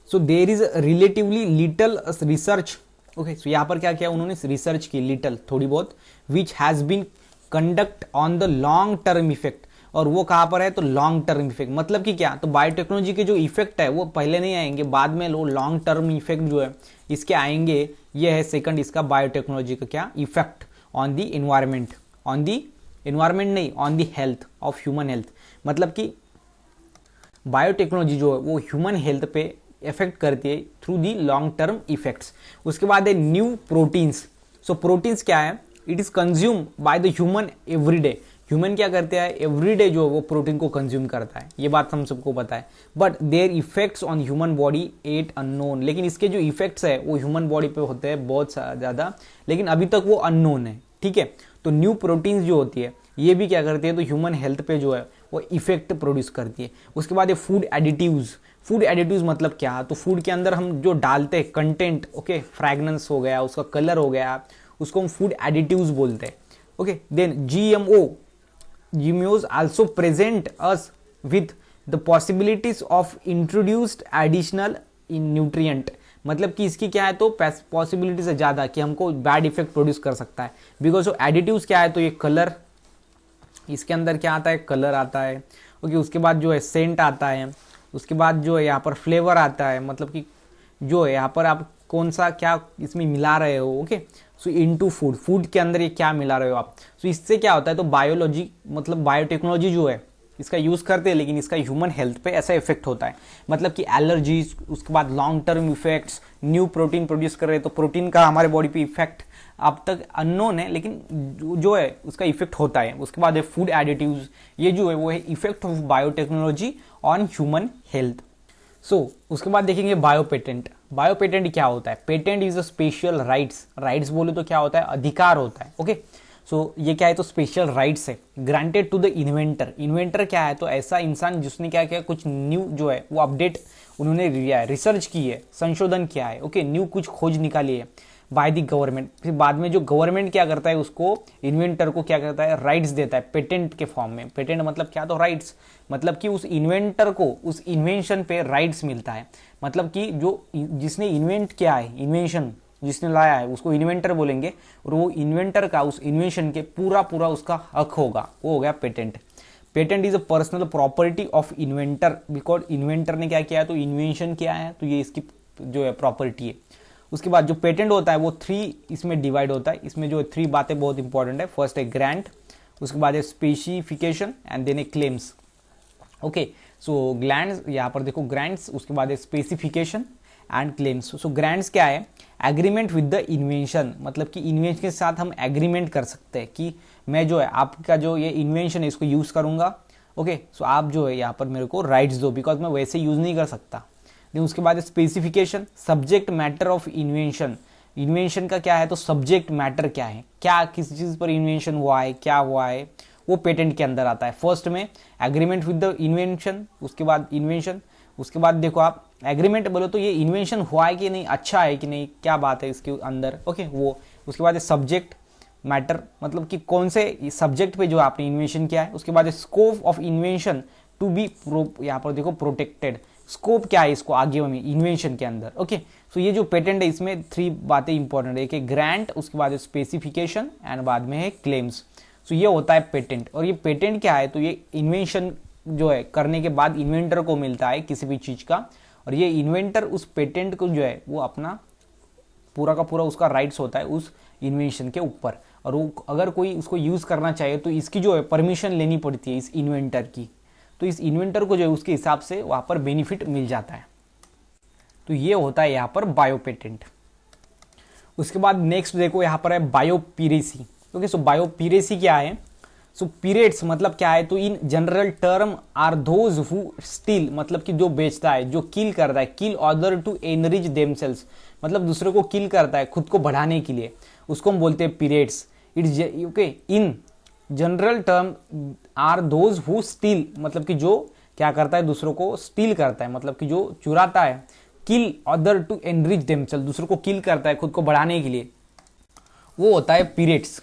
So there is relatively little research, okay so यहाँ पर क्या किया उन्होंने रिसर्च की लिटल थोड़ी बहुत, which has been conduct on the long term effect, और वो कहाँ पर है तो लॉन्ग टर्म इफेक्ट। मतलब कि क्या तो बायोटेक्नोलॉजी के जो इफेक्ट है वो पहले नहीं आएंगे, बाद में लो लॉन्ग टर्म इफेक्ट जो है इसके आएंगे। ये है सेकंड इसका बायोटेक्नोलॉजी का क्या effect on the environment, on the environment नहीं on the health of human health. मतलब कि बायोटेक्नोलॉजी जो है वो ह्यूमन हेल्थ पे इफेक्ट करती है through the long term effects. उसके बाद है न्यू प्रोटीन्स। सो प्रोटीन्स क्या है, it is consume by the human everyday. Human क्या करते हैं एवरीडे जो वो प्रोटीन को कंज्यूम करता है, ये बात हम सबको पता है। But there effects on human body at unknown, लेकिन इसके जो इफेक्ट्स है वो ह्यूमन बॉडी पे होते हैं बहुत ज्यादा, लेकिन अभी तक वो अननोन है। ठीक है, तो न्यू प्रोटीन्स जो होती है ये भी क्या करती है तो ह्यूमन हेल्थ पे जो है वो इफेक्ट प्रोड्यूस करती है। उसके बाद है फूड एडिटिव्स। फूड एडिटिव्स मतलब क्या, तो फूड के अंदर हम जो डालते हैं कंटेंट, ओके फ्रैग्रेंस हो गया, उसका कलर हो गया, उसको हम फूड एडिटिव्स बोलते हैं। Okay then GMOs also present us with the possibilities of introduced additional in nutrient। मतलब कि इसकी क्या है तो पॉसिबिलिटीज है ज़्यादा कि हमको बैड इफेक्ट प्रोड्यूस कर सकता है। बिकॉज ऑफ एडिटिव्स क्या है तो ये कलर, इसके अंदर क्या आता है कलर आता है। ओके उसके बाद जो है सेंट आता है, उसके बाद जो है यहाँ पर फ्लेवर आता है। मतलब कि जो है यहाँ पर आप कौन सा क्या इसमें मिला रहे हो। Okay so into food, food के अंदर ये क्या मिला रहे हो आप। सो इससे क्या होता है तो बायोलॉजी मतलब बायोटेक्नोलॉजी जो है इसका यूज करते हैं, लेकिन इसका ह्यूमन हेल्थ पे ऐसा इफेक्ट होता है। मतलब कि एलर्जीज, उसके बाद long term effects, new protein produce कर रहे हैं तो प्रोटीन का हमारे बॉडी पे इफेक्ट अब तक अननोन है, लेकिन जो है उसका इफेक्ट होता है। उसके बाद है फूड एडिटिव्स, ये जो है वो है effect of biotechnology on human health. So उसके बाद देखेंगे बायोपेटेंट। बायोपेटेंट क्या होता है, patent is a special rights, rights बोले तो क्या होता है अधिकार होता है। ओके सो ये क्या है तो स्पेशल राइट्स है granted to the inventor. Inventor क्या है तो ऐसा इंसान जिसने क्या किया कुछ न्यू जो है वो अपडेट उन्होंने लिया है, रिसर्च की है, संशोधन किया है। ओके न्यू कुछ खोज निकाली है बाय द गवर्नमेंट। फिर बाद में जो गवर्नमेंट क्या करता है उसको इन्वेंटर को क्या करता है राइट्स देता है पेटेंट के फॉर्म में। पेटेंट मतलब क्या तो राइट्स, मतलब कि उस इन्वेंटर को उस इन्वेंशन पे राइट्स मिलता है। मतलब कि जो जिसने इन्वेंट किया है, इन्वेंशन जिसने लाया है उसको इन्वेंटर बोलेंगे, और वो इन्वेंटर का उस इन्वेंशन के पूरा उसका हक होगा, वो हो गया patent. Patent is a personal property of inventor, because inventor ने क्या किया है तो इन्वेंशन किया है तो ये इसकी जो है प्रॉपर्टी है। उसके बाद जो पेटेंट होता है वो 3 इसमें डिवाइड होता है। इसमें जो 3 बातें बहुत इंपॉर्टेंट है। फर्स्ट है ग्रांट, उसके बाद है specification and then a claims. Okay so grants यहाँ पर देखो ग्रांट्स, उसके बाद है specification and claims. So grants क्या है एग्रीमेंट विद द इन्वेंशन, मतलब कि इन्वेंशन के साथ हम एग्रीमेंट कर सकते हैं कि मैं जो है आपका जो ये इन्वेंशन है इसको यूज करूंगा। ओके सो आप जो है यहाँ पर मेरे को राइट्स दो, बिकॉज मैं वैसे यूज नहीं कर सकता। उसके बाद specification, subject matter of invention. Invention का क्या है तो सब्जेक्ट मैटर क्या है, क्या किस चीज पर इन्वेंशन हुआ है, क्या हुआ है, वो पेटेंट के अंदर आता है। फर्स्ट में एग्रीमेंट विद द इन्वेंशन, उसके बाद इन्वेंशन, उसके बाद देखो आप एग्रीमेंट बोलो तो ये इन्वेंशन हुआ है कि नहीं, अच्छा है कि नहीं, क्या बात है इसके अंदर। ओके वो उसके बाद सब्जेक्ट मैटर, मतलब कि कौन से सब्जेक्ट पे जो आपने इन्वेंशन किया है। उसके बाद scope of invention to be यहाँ पर देखो प्रोटेक्टेड, स्कोप क्या है इसको आगे में इन्वेंशन के अंदर। ओके सो ये जो पेटेंट है इसमें 3 बातें इंपॉर्टेंट है, एक है ग्रांट, उसके बाद स्पेसिफिकेशन एंड बाद में है क्लेम्स। सो ये होता है पेटेंट। और ये पेटेंट क्या है तो ये इन्वेंशन जो है करने के बाद इन्वेंटर को मिलता है किसी भी चीज का, और ये इन्वेंटर उस पेटेंट को जो है वो अपना पूरा का पूरा उसका राइट्स होता है उस इन्वेंशन के ऊपर, और वो अगर कोई उसको यूज करना चाहे तो इसकी जो है परमिशन लेनी पड़ती है इस इन्वेंटर की। तो इस इन्वेंटर को जो है उसके हिसाब से वहां पर बेनिफिट मिल जाता है। तो ये होता है यहाँ पर बायो पेटेंट। उसके बाद नेक्स्ट देखो यहाँ पर है बायोपीरेसी। ओके सो बायोपीरेसी क्या है, सो पीरियड्स मतलब क्या है, तो in general term are those who steal, मतलब कि जो बेचता है, जो किल करता है, kill other to enrich themselves, मतलब दूसरे को किल करता है खुद को बढ़ाने के लिए, उसको हम बोलते हैं pirates. It's okay. In general term are those who steal, मतलब कि जो क्या करता है, दूसरों को स्टील करता है, मतलब कि जो चुराता है, kill other to enrich themselves, दूसरों को किल करता है खुद को बढ़ाने के लिए, वो होता है पीरियड्स।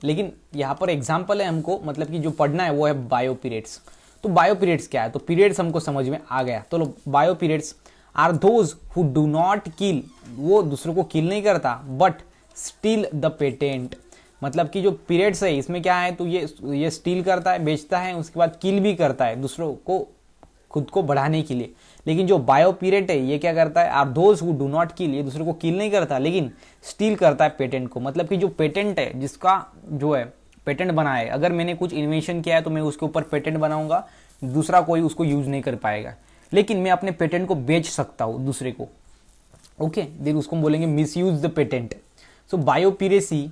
लेकिन यहाँ पर एग्जाम्पल है हमको, मतलब कि जो पढ़ना है वो है बायो पीरियड्स। तो बायो पीरियड्स क्या है, तो पीरियड्स हमको समझ में आ गया। तो biopirates are those who do not kill, वो दूसरों को किल नहीं करता, बट स्टील द पेटेंट, मतलब कि जो पीरियड्स है इसमें क्या है, तो ये स्टील करता है, बेचता है, उसके बाद किल भी करता है दूसरों को खुद को बढ़ाने के लिए। लेकिन जो बायो पीरियड है ये क्या करता है, are those who do not kill, ये दूसरे को किल नहीं करता लेकिन स्टील करता है पेटेंट को, मतलब कि जो पेटेंट है, जिसका जो है पेटेंट बना है, अगर मैंने कुछ इन्वेंशन किया है तो मैं उसके ऊपर पेटेंट बनाऊंगा, दूसरा कोई उसको यूज नहीं कर पाएगा, लेकिन मैं अपने पेटेंट को बेच सकता हूँ दूसरे को। ओके, देन उसको हम बोलेंगे misuse the patent. So biopiracy,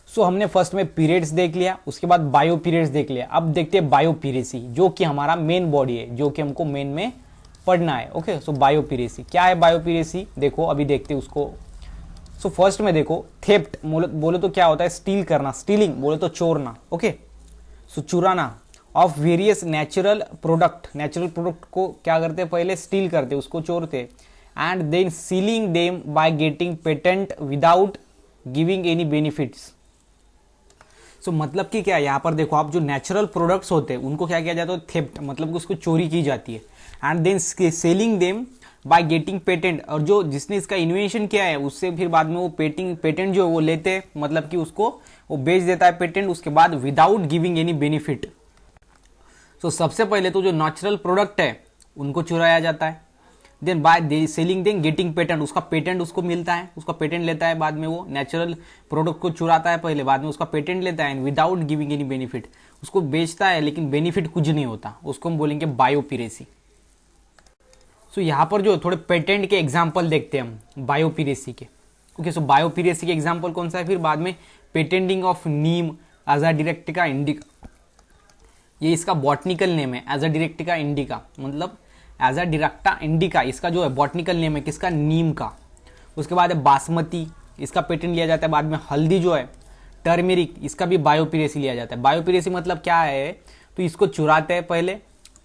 so हमने फर्स्ट में पीरियड्स देख लिया, उसके बाद बायो पीरियड्स देख लिया। अब देखते हैं बायो पीरेसी, जो कि हमारा मेन बॉडी है, जो कि हमको मेन में पढ़ना है। ओके, सो बायो पीरेसी क्या है, बायो पीरेसी देखो अभी देखते हैं उसको। सो फर्स्ट में देखो, थेफ्ट बोले तो क्या होता है, स्टील करना, स्टीलिंग बोले तो चोरना। ओके, सो चुराना ऑफ वेरियस नेचुरल प्रोडक्ट को क्या करते हैं, पहले स्टील करते, उसको चोरते, and then selling them by getting patent without giving any benefits. So मतलब कि क्या, यहाँ पर देखो आप, जो नेचुरल प्रोडक्ट्स होते हैं उनको क्या किया जाता है, थेफ्ट, मतलब कि उसको चोरी की जाती है, and then selling them by getting patent, और जो जिसने इसका इन्वेंशन किया है उससे फिर बाद में वो पेटेंट जो है वो लेते हैं, मतलब कि उसको वो बेच देता है पेटेंट, उसके बाद विदाउट गिविंग एनी बेनिफिट। सो सबसे पहले तो जो नेचुरल प्रोडक्ट है उनको चुराया जाता है, then by selling then getting patent, उसका पेटेंट उसको मिलता है, उसका पेटेंट लेता है, बाद में वो नेचुरल प्रोडक्ट को चुराता है पहले, बाद में उसका पेटेंट लेता है, and without giving any benefit, उसको बेचता है लेकिन बेनिफिट कुछ नहीं होता, उसको हम बोलेंगे बायो पीरेसी। सो यहाँ पर जो थोड़े पेटेंट के एग्जाम्पल देखते हैं हम बायो पीरेसी के। ओके, सो बायो पीरेसी के एग्जाम्पल कौन सा है, फिर बाद में पेटेंटिंग ऑफ नीम एजाडिरेक्टिका इंडिका, ये इसका बॉटनिकल नेम है, एजाडिरेक्टिका इंडिका, मतलब एजाडिरेक्टा इंडिका इसका जो है बॉटनिकल नेम है किसका, नीम का। उसके बाद है बासमती, इसका पेटेंट लिया जाता है, बाद में हल्दी जो है टर्मेरिक, इसका भी बायोपीरेसी लिया जाता है। बायोपीरेसी मतलब क्या है, तो इसको चुराते हैं पहले,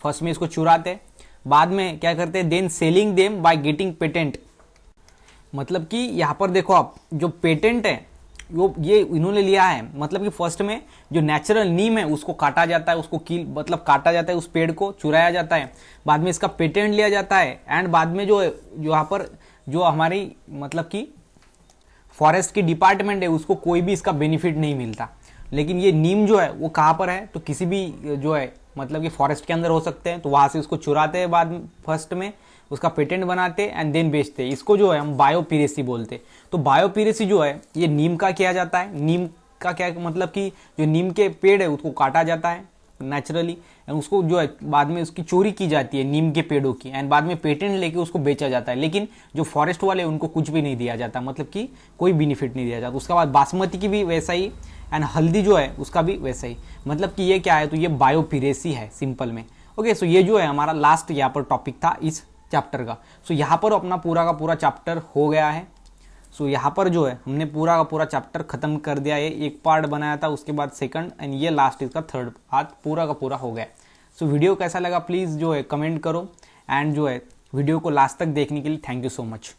फर्स्ट में इसको चुराते हैं, बाद में क्या करते हैं, then selling them by getting patent, मतलब कि यहाँ पर देखो आप, जो पेटेंट है वो ये इन्होंने लिया है, मतलब कि फर्स्ट में जो नेचुरल नीम है उसको काटा जाता है, उसको कील मतलब काटा जाता है, उस पेड़ को चुराया जाता है, बाद में इसका पेटेंट लिया जाता है, एंड बाद में जो यहाँ पर जो हमारी मतलब कि फॉरेस्ट की डिपार्टमेंट है उसको कोई भी इसका बेनिफिट नहीं मिलता। लेकिन ये नीम जो है वो कहाँ पर है, तो किसी भी जो है मतलब कि फॉरेस्ट के अंदर हो सकते हैं, तो वहां से उसको चुराते हैं, बाद फर्स्ट में उसका पेटेंट बनाते एंड देन बेचते हैं, इसको जो है हम बायोपीरेसी बोलते हैं। तो बायोपीरेसी जो है ये नीम का किया जाता है, नीम का क्या मतलब कि जो नीम के पेड़ है उसको काटा जाता है नेचुरली, एंड उसको जो है बाद में उसकी चोरी की जाती है नीम के पेड़ों की, एंड बाद में पेटेंट लेके उसको बेचा जाता है, लेकिन जो फॉरेस्ट वाले उनको कुछ भी नहीं दिया जाता, मतलब कि कोई बेनिफिट नहीं दिया जाता। उसके बाद बासमती की भी वैसा ही, एंड हल्दी जो है उसका भी वैसा ही, मतलब कि ये क्या है, तो ये बायोपीरेसी है सिंपल में। ओके, सो ये जो है हमारा लास्ट यहाँ पर टॉपिक था इस चैप्टर का। सो यहाँ पर अपना पूरा का पूरा चैप्टर हो गया है। सो यहाँ पर जो है हमने पूरा का पूरा चैप्टर खत्म कर दिया है, एक पार्ट बनाया था, उसके बाद सेकंड, एंड ये लास्ट इसका थर्ड पार्ट पूरा का पूरा हो गया। सो वीडियो कैसा लगा प्लीज़ जो है कमेंट करो, एंड जो है वीडियो को लास्ट तक देखने के लिए थैंक यू सो मच।